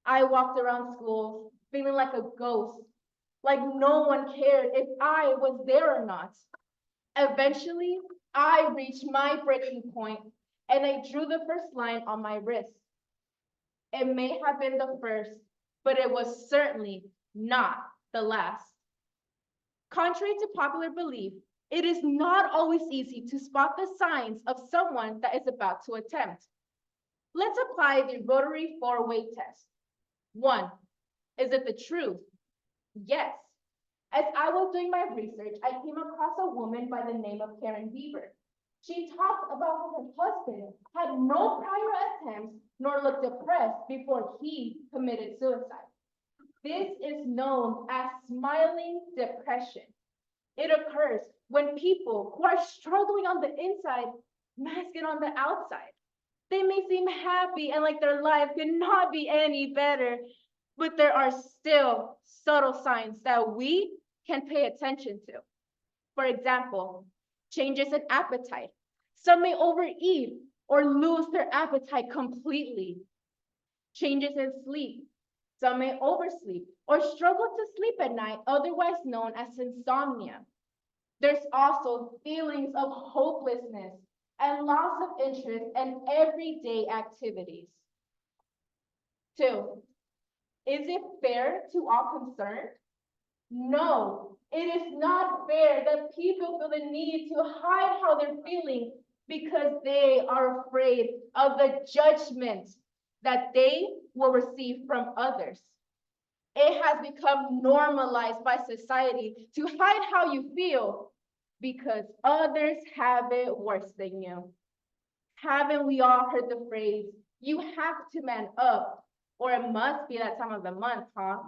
I walked around school feeling like a ghost, like no one cared if I was there or not. Eventually, I reached my breaking point and I drew the first line on my wrist. It may have been the first, but it was certainly not the last. Contrary to popular belief, it is not always easy to spot the signs of someone that is about to attempt. Let's apply the Rotory 4-way test. 1, is it the truth? Yes. As I was doing my research, I came across a woman by the name of Karen Beaver. She talked about how her husband had no prior attempts nor looked depressed before he committed suicide. This is known as smiling depression. It occurs when people who are struggling on the inside mask it on the outside. They may seem happy and like their life could not be any better, but there are still subtle signs that we can pay attention to. For example, changes in appetite. Some may overeat or lose their appetite completely. Changes in sleep. Some may oversleep or struggle to sleep at night, otherwise known as insomnia. There's also feelings of hopelessness and loss of interest in everyday activities. 2, is it fair to all concerned? No, it is not fair that people feel the need to hide how they're feeling because they are afraid of the judgment that they will receive from others. It has become normalized by society to hide how you feel because others have it worse than you. Haven't we all heard the phrase, you have to man up, or it must be that time of the month, huh?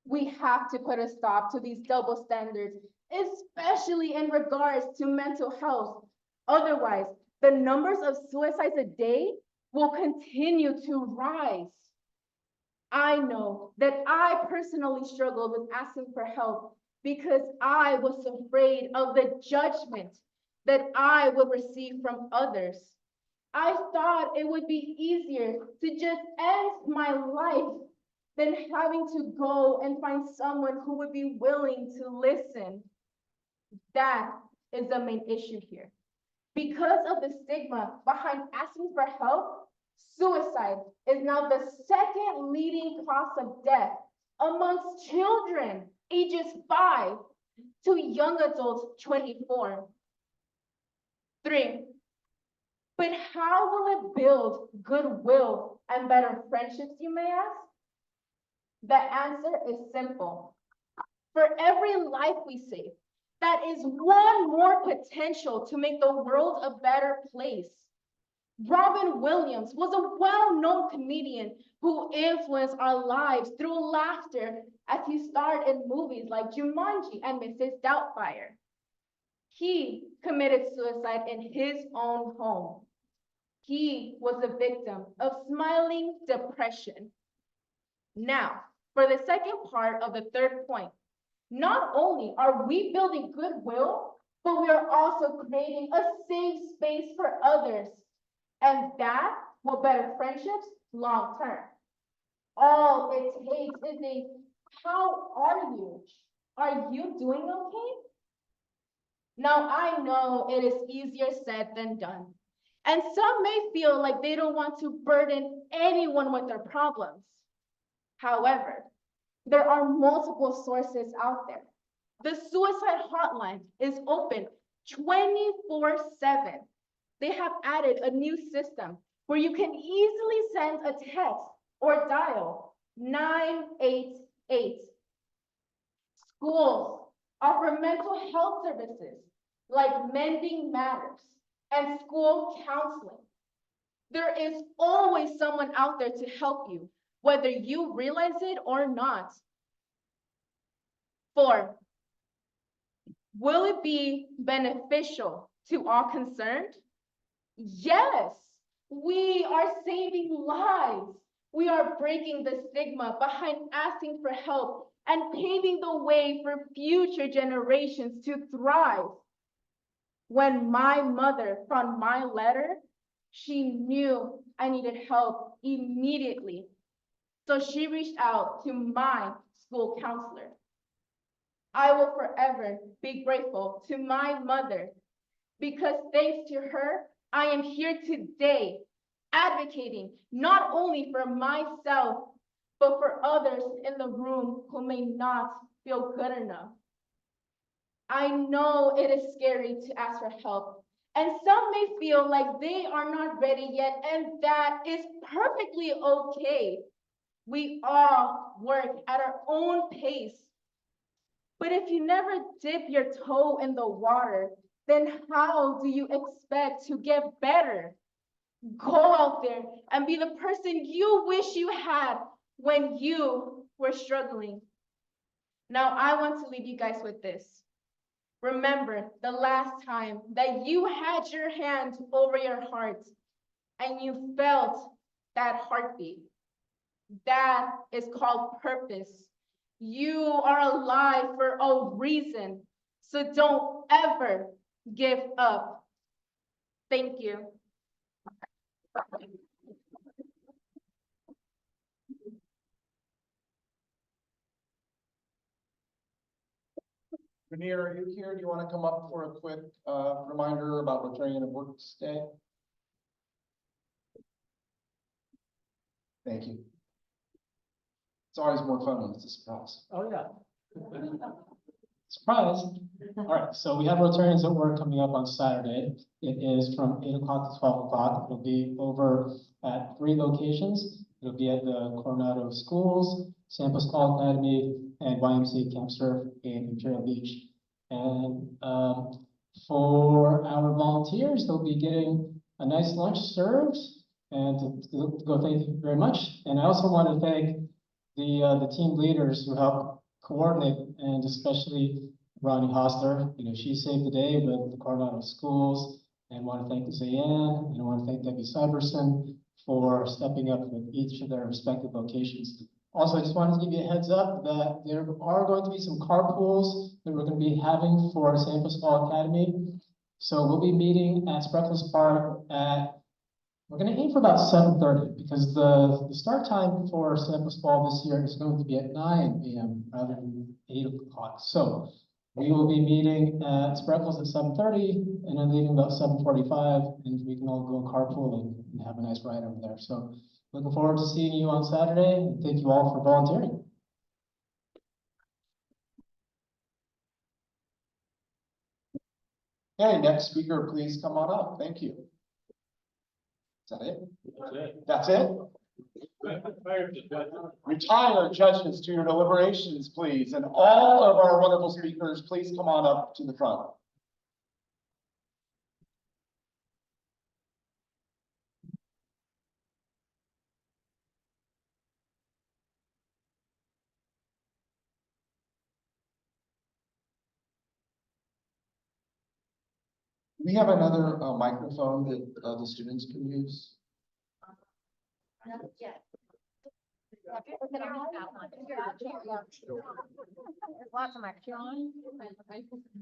We have to put a stop to these double standards, especially in regards to mental health. Otherwise, the numbers of suicides a day will continue to rise. I know that I personally struggled with asking for help because I was afraid of the judgment that I would receive from others. I thought it would be easier to just end my life than having to go and find someone who would be willing to listen. That is the main issue here. Because of the stigma behind asking for help, suicide is now the second leading cause of death amongst children ages 5 to young adults 24. 3, but how will it build goodwill and better friendships, you may ask? The answer is simple. For every life we save, that is one more potential to make the world a better place. Robin Williams was a well-known comedian who influenced our lives through laughter as he starred in movies like Jumanji and Mrs. Doubtfire. He committed suicide in his own home. He was a victim of smiling depression. Now, for the second part of the third point, not only are we building goodwill, but we are also creating a safe space for others. And that will better friendships long term. All it takes is a, how are you? Are you doing okay? Now, I know it is easier said than done. And some may feel like they don't want to burden anyone with their problems. However, there are multiple sources out there. The suicide hotline is open 24/7. They have added a new system where you can easily send a text or dial 988. Schools offer mental health services like Mending Matters and school counseling. There is always someone out there to help you, whether you realize it or not. 4, will it be beneficial to all concerned? Yes, we are saving lives. We are breaking the stigma behind asking for help and paving the way for future generations to thrive. When my mother found my letter, she knew I needed help immediately. So she reached out to my school counselor. I will forever be grateful to my mother because thanks to her, I am here today advocating not only for myself, but for others in the room who may not feel good enough. I know it is scary to ask for help, and some may feel like they are not ready yet, and that is perfectly okay. We all work at our own pace. But if you never dip your toe in the water, then how do you expect to get better? Go out there and be the person you wish you had when you were struggling. Now, I want to leave you guys with this. Remember the last time that you had your hand over your heart and you felt that heartbeat. That is called purpose. You are alive for a reason, so don't ever give up. Thank you. Veneer, are you here? Do you want to come up for a quick reminder about returning to work today? Thank you. It's always more fun when it's a surprise. Oh, yeah. Surprise. All right, so we have Rotarians at Work coming up on Saturday. It is from 8 o'clock to 12 o'clock. It'll be over at 3 locations. It'll be at the Coronado Schools, San Pasqual Academy, and YMCA Camp Surf in Imperial Beach. And for our volunteers, they'll be getting a nice lunch served. And to go, thank you very much. And I also want to thank the team leaders who helped coordinate, and especially Ronnie Hostler. You know, she saved the day with the Coronado Schools, and want to thank Zayan, and I want to thank Debbie Cyberson for stepping up with each of their respective locations. Also, I just wanted to give you a heads up that there are going to be some carpools that we're going to be having for San Pasqual Academy. So we'll be meeting at Spreckles Park we're going to aim for about 7:30 because the start time for San Pasqual this year is going to be at 9 a.m. rather than 8 o'clock. So we will be meeting at Spreckles at 7:30 and then leaving about 7:45, and we can all go carpool and have a nice ride over there. So looking forward to seeing you on Saturday, and thank you all for volunteering. Okay, next speaker, please come on up. Thank you. Is that it? That's it. That's it? Fire the judge. Retire judges to your deliberations, please. And all of our wonderful speakers, please come on up to the front. We have another microphone that the students can use. Yeah. Lots of microphones.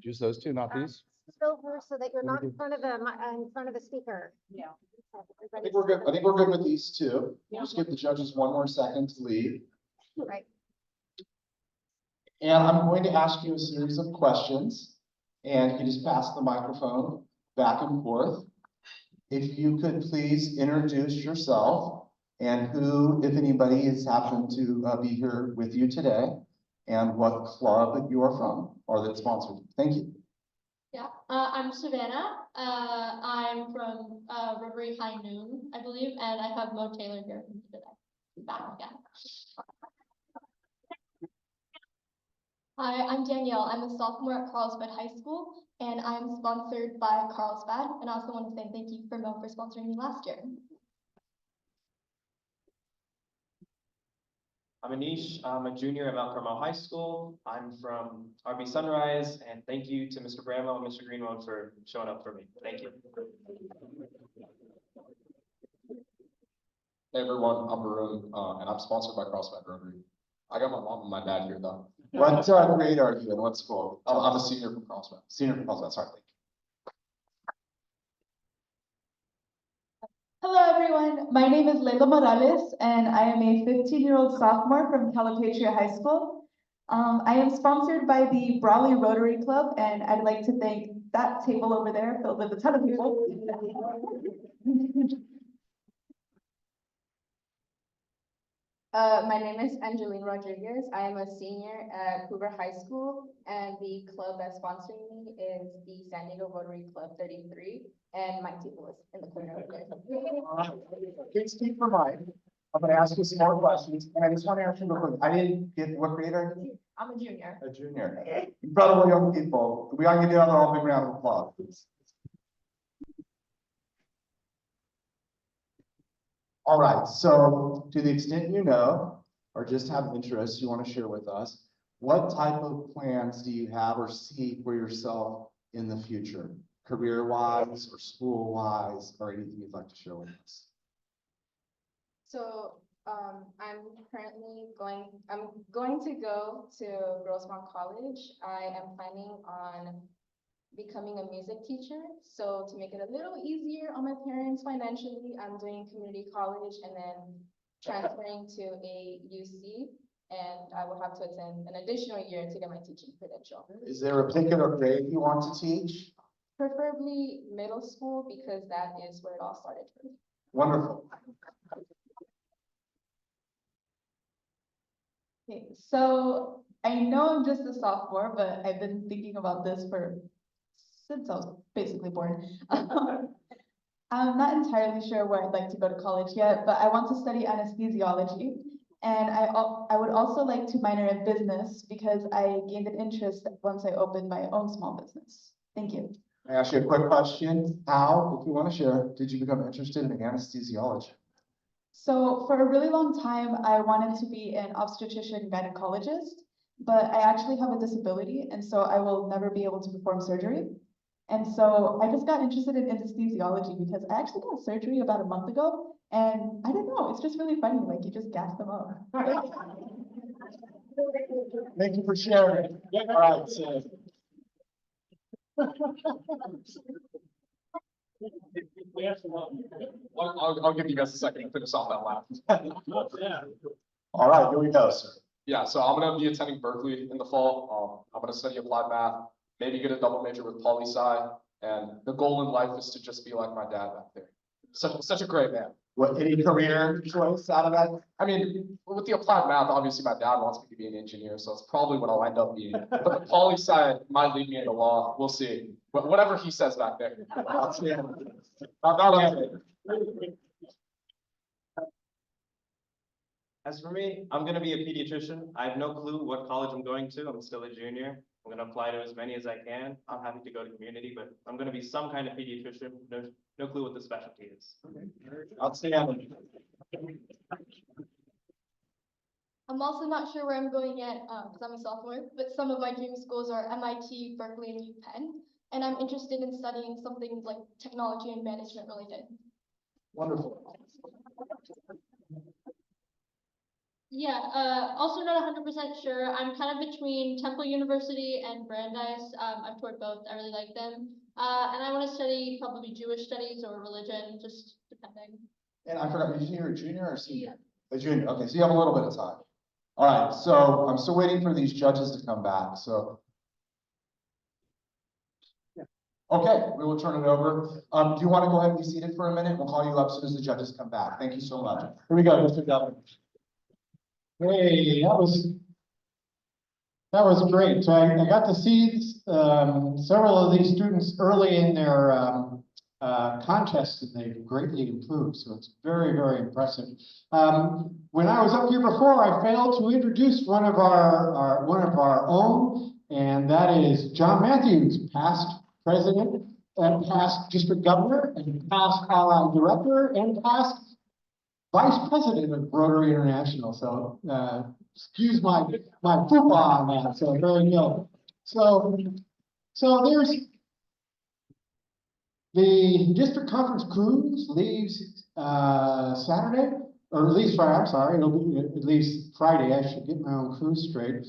Use those two, not these. Over so that you're not in front of the speaker. Yeah. I think we're good. I think we're good with these two. Just give the judges one more second to leave. Right. And I'm going to ask you a series of questions, and you can just pass the microphone back and forth. If you could please introduce yourself and who, if anybody, has happened to be here with you today, and what club you are from or that sponsored you. Thank you. Yeah, I'm Savannah. I'm from Rotory High Noon, I believe, and I have Mo Taylor here with me today. Back again. Hi, I'm Danielle. I'm a sophomore at Carlsbad High School, and I'm sponsored by Carlsbad. And I also want to say thank you for Mo for sponsoring me last year. I'm Anish. I'm a junior at Mount Carmel High School. I'm from RB Sunrise, and thank you to Mr. Bramwell and Mr. Greenwood for showing up for me. Thank you. Hey everyone, I'm Varun, and I'm sponsored by CrossFit Rotary. I got my mom and my dad here though. What grade are you in? What school? I'm a senior from CrossFit. Senior from CrossFit, sorry. Hello, everyone. My name is Leila Morales, and I am a 15-year-old sophomore from Calipatria High School. I am sponsored by the Brawley Rotary Club, and I'd like to thank that table over there filled with a ton of people. My name is Angeline Rodriguez. I am a senior at Hoover High School, and the club that's sponsoring me is the San Diego Rotary Club 33, and my table is in the corner over there. Can't speak for mine. I'm gonna ask you some more questions, and I just want to answer real quick. I didn't get, what grade are you? I'm a junior. A junior. Incredible young people. We are gonna give another big round of applause, please. All right, so to the extent you know, or just have interest you want to share with us, what type of plans do you have or see for yourself in the future? Career-wise or school-wise, or anything you'd like to share with us? So, I'm going to go to Rosemont College. I am planning on becoming a music teacher. So to make it a little easier on my parents financially, I'm doing community college and then transferring to a UC. And I will have to attend an additional year to get my teaching credential. Is there a particular grade you want to teach? Preferably middle school, because that is where it all started for me. Wonderful. Okay, so I know I'm just a sophomore, but I've been thinking about this since I was basically born. I'm not entirely sure where I'd like to go to college yet, but I want to study anesthesiology. And I would also like to minor in business because I gained an interest once I opened my own small business. Thank you. I ask you a quick question. How, if you want to share, did you become interested in anesthesiology? So for a really long time, I wanted to be an obstetrician gynecologist, but I actually have a disability, and so I will never be able to perform surgery. And so I just got interested in anesthesiology because I actually got surgery about a month ago, and I don't know, it's just really funny, like you just gas them up. Thank you for sharing. All right, so. I'll give you guys a second to finish off that laugh. All right, here we go, sir. Yeah, so I'm gonna be attending Berkeley in the fall. I'm gonna study applied math, maybe get a double major with poli-sci, and the goal in life is to just be like my dad back there. Such a great man. What, any career choice out of that? I mean, with the applied math, obviously my dad wants me to be an engineer, so it's probably what I'll end up being. But the poli-sci might lead me into law. We'll see. But whatever he says back there. As for me, I'm gonna be a pediatrician. I have no clue what college I'm going to. I'm still a junior. I'm gonna apply to as many as I can. I'm happy to go to community, but I'm gonna be some kind of pediatrician. No clue what the specialty is. Outstanding. I'm also not sure where I'm going yet, because I'm a sophomore, but some of my dream schools are MIT, Berkeley, and UPenn. And I'm interested in studying something like technology and management related. Wonderful. Yeah, also not 100% sure. I'm kind of between Temple University and Brandeis. I've toured both. I really like them. And I want to study probably Jewish studies or religion, just depending. And I forgot, did you say you're a junior or a senior? A junior, okay, so you have a little bit of time. All right, so I'm still waiting for these judges to come back, so. Okay, we will turn it over. Do you want to go ahead and be seated for a minute? We'll call you up as soon as the judges come back. Thank you so much. Here we go, Mr. Governor. Hey, that was great. So I got to see several of these students early in their contest, and they've greatly improved. So it's very, very impressive. When I was up here before, I failed to introduce one of our own, and that is John Matthews, past president and past district governor and past director and past vice president of Rotary International. So excuse my poop on that. So very good. So there's the district conference cruise leaves Saturday. or at least Friday, I'm sorry, it'll be at least Friday, I should get my own cruise straight.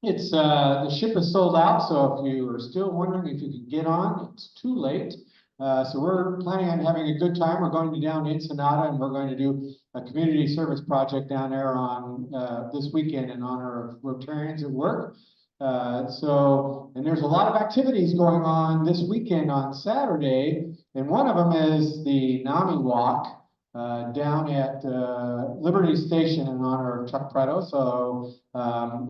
It's, the ship is sold out, so if you are still wondering if you could get on, it's too late. So we're planning on having a good time. We're going to down to Ensenada and we're going to do a community service project down there on, this weekend in honor of Rotarians at work. And there's a lot of activities going on this weekend on Saturday, and one of them is the NAMI Walk down at Liberty Station in honor of Chuck Preto. So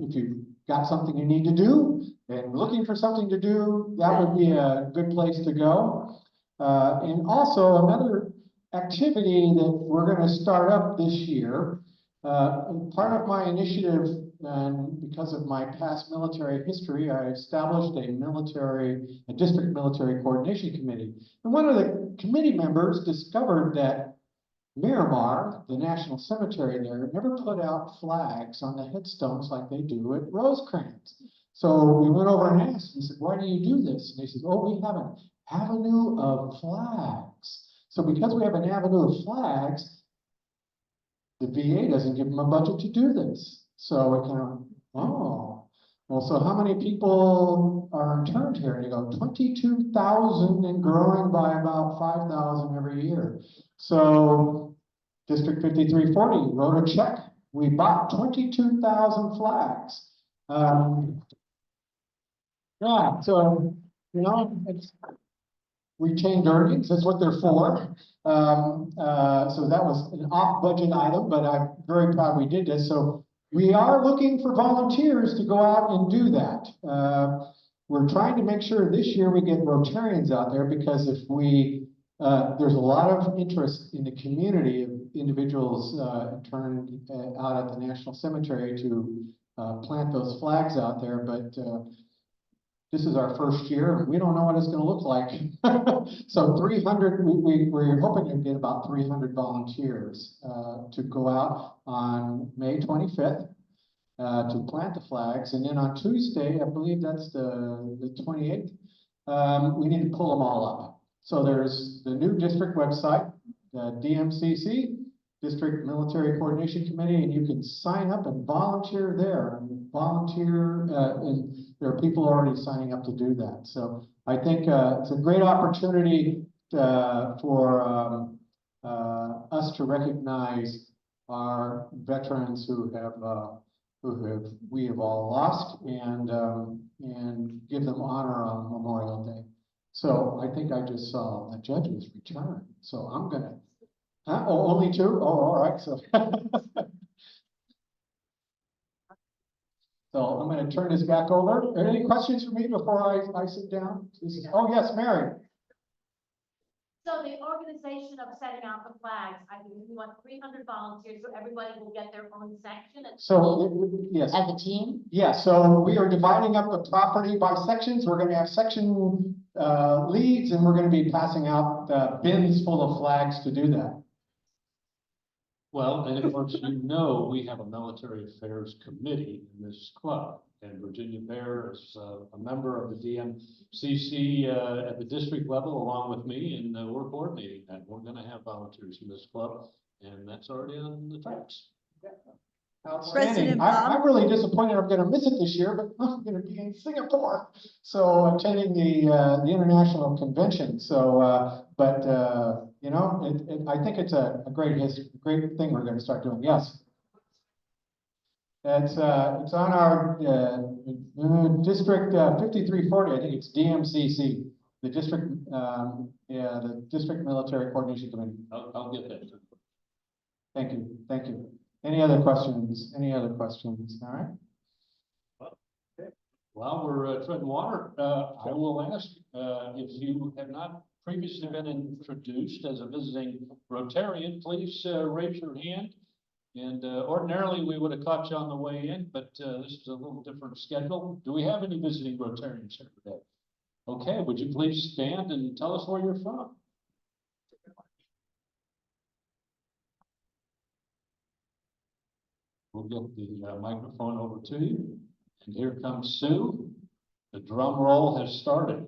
if you've got something you need to do and looking for something to do, that would be a good place to go. And also another activity that we're going to start up this year, part of my initiative, and because of my past military history, I established a district military coordination committee. And one of the committee members discovered that Miramar, the national cemetery there, never put out flags on the headstones like they do at Rosecrans. So we went over and asked, and said, why do you do this? And they said, oh, we have an avenue of flags. So because we have an avenue of flags, the VA doesn't give them a budget to do this. So it kind of, oh, well, so how many people are interned here? And you go, 22,000 and growing by about 5,000 every year. So District 5340 wrote a check. We bought 22,000 flags. Yeah, so, you know, it's retained earnings, that's what they're for. So that was an off-budget item, but I'm very proud we did this. So we are looking for volunteers to go out and do that. We're trying to make sure this year we get Rotarians out there, because if we, there's a lot of interest in the community of individuals turned out at the National Cemetery to plant those flags out there, but this is our first year, and we don't know what it's going to look like. So 300, we're hoping to get about 300 volunteers to go out on May 25th to plant the flags. And then on Tuesday, I believe that's the 28th, we need to pull them all up. So there's the new district website, DMCC, District Military Coordination Committee, and you can sign up and volunteer there. And there are people already signing up to do that. So I think it's a great opportunity for us to recognize our veterans who we have all lost, and give them honor on Memorial Day. So I think I just saw the judges return. So I'm gonna. Oh, only two? Oh, all right. So. So I'm going to turn this back over. Are there any questions for me before I sit down? Oh, yes, Mary. So the organization of setting out the flags, I think we want 300 volunteers, so everybody will get their own section. So, yes. As a team? Yeah, so we are dividing up the property by sections. We're going to have section leads, and we're going to be passing out bins full of flags to do that. Well, and of course, you know, we have a military affairs committee in this club, and Virginia Bear is a member of the DMCC at the district level, along with me, and we're coordinating that. We're going to have volunteers in this club, and that's already on the tracks. Outstanding. I'm really disappointed I'm going to miss it this year, but I'm going to be in Singapore, so attending the international convention. So, you know, I think it's a great thing we're going to start doing. Yes, it's on our district 5340. I think it's DMCC, the district the district military coordination committee. I'll get that. Thank you. Thank you. Any other questions? Any other questions? All right. Well, okay. While we're treading water, I will ask if you have not previously been introduced as a visiting Rotarian, please raise your hand. And ordinarily we would have caught you on the way in, but this is a little different schedule. Do we have any visiting Rotarians here today? Okay, would you please stand and tell us where you're from? We'll get the microphone over to you. And here comes Sue. The drum roll has started.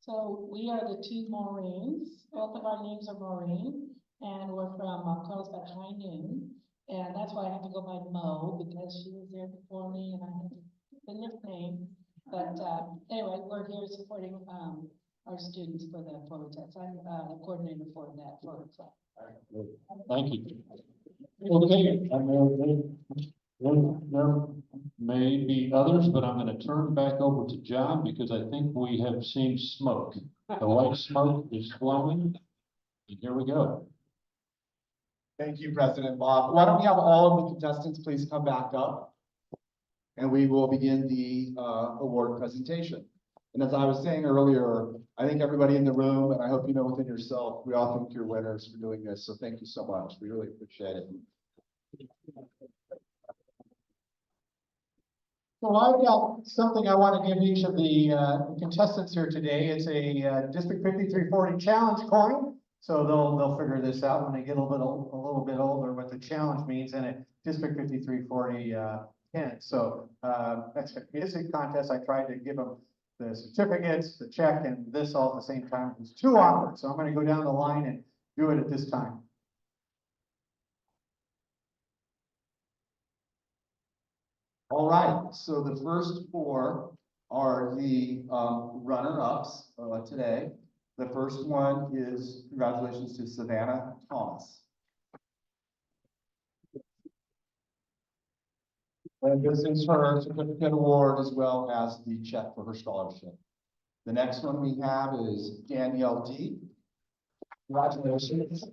So we are the two Maureen's. Both of our names are Maureen, and we're from Carlsbad High Noon. And that's why I have to go by Mo, because she was there before me and I had the nickname. But anyway, we're here supporting our students for the photo test. I'm the coordinator for that photo club. Thank you. Okay, I know there may be others, but I'm gonna turn back over to John because I think we have seen smoke. The white smoke is flowing. And here we go. Thank you, President Bob. Why don't we have all of the contestants please come back up? And we will begin the award presentation. And as I was saying earlier, I think everybody in the room, and I hope you know within yourself, we all think you're winners for doing this. So thank you so much. We really appreciate it. So I've got something I want to give each of the contestants here today. It's a District 5340 Challenge coin. So they'll figure this out when they get a little bit older what the challenge means, and a District 5340 pin. So that's a music contest. I tried to give them the certificates, the check, and this all at the same time. It was too awkward. So I'm going to go down the line and do it at this time. All right, so the first four are the runner-ups today. The first one is congratulations to Savannah Thomas. And this is her certificate award as well as the check for her scholarship. The next one we have is Danielle D. Congratulations.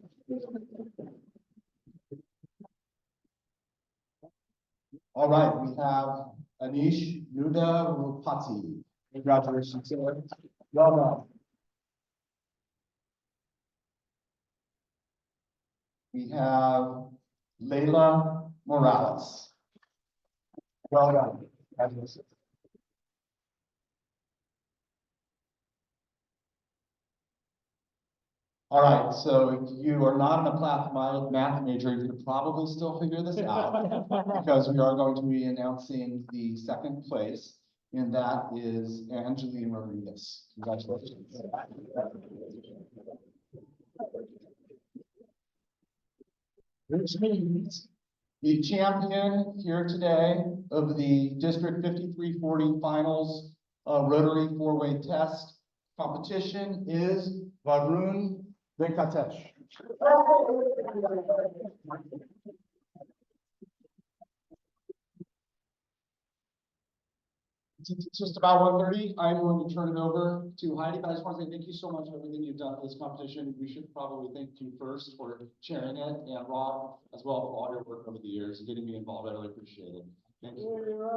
All right, we have Anish Nuda Rupati. Congratulations, sir. Well done. We have Layla Morales. Well done. Congratulations. All right, so if you are not a math major, you could probably still figure this out because we are going to be announcing the second place, and that is Angelina Rodriguez. Congratulations. The champion here today of the District 5340 Finals Rotary four-way test competition is Varun Venkatesh. Since it's just about 1:30, I'm going to turn it over to Heidi, but I just want to say thank you so much for everything you've done for this competition. We should probably thank you first for chairing it, and Rob as well for all your work over the years and getting me involved. I really appreciate it. Thank you.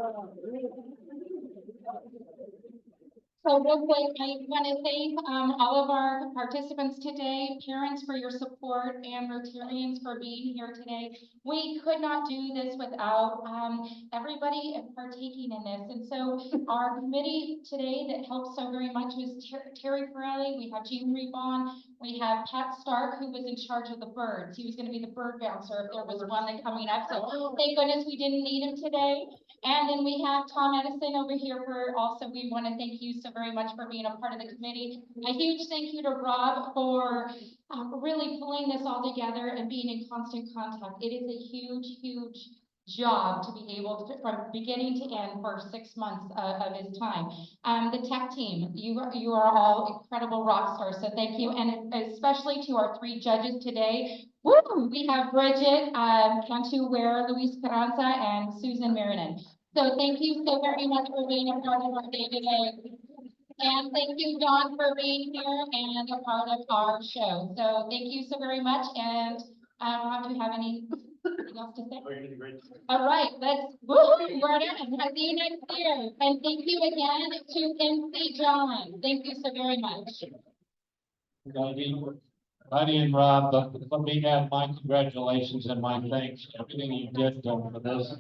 So real quick, I want to thank all of our participants today, parents for your support, and Rotarians for being here today. We could not do this without everybody partaking in this. And so our committee today that helped so very much was Terry Pirelli, we have Jean Rebon, we have Pat Stark, who was in charge of the birds. He was going to be the bird bouncer if there was one that coming up. So thank goodness we didn't need him today. And then we have Tom Edison over here for also, we want to thank you so very much for being a part of the committee. A huge thank you to Rob for really pulling this all together and being in constant contact. It is a huge, huge job to be able to, from beginning to end for 6 months of his time. The tech team, you are all incredible rock stars, so thank you. And especially to our 3 judges today. Woo! We have Bridget Cantu Ware, Luis Carranza, and Susan Marinan. So thank you so very much for being a part of our day today. And thank you, Dawn, for being here and a part of our show. So thank you so very much. And do you have anything else to say? All right, let's, woo-hoo, we're done. I'll see you next year. And thank you again to MC John. Thank you so very much. Heidi and Rob, let me add my congratulations and my thanks for everything you did for this.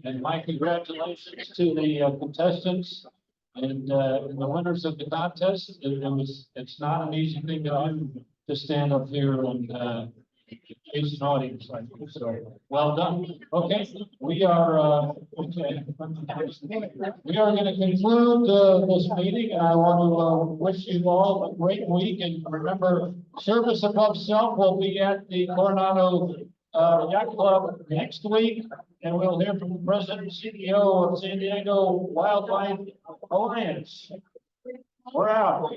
And my congratulations to the contestants and the winners of the contest. It's not an easy thing to do to stand up here and It's an audience, I think, so, well done. Okay, we are, okay. We are gonna conclude, this meeting, and I want to, wish you all a great week, and remember, service above self will be at the Coronado, Yacht Club next week, and we'll hear from the president and CEO of San Diego Wildlife Alliance. We're out.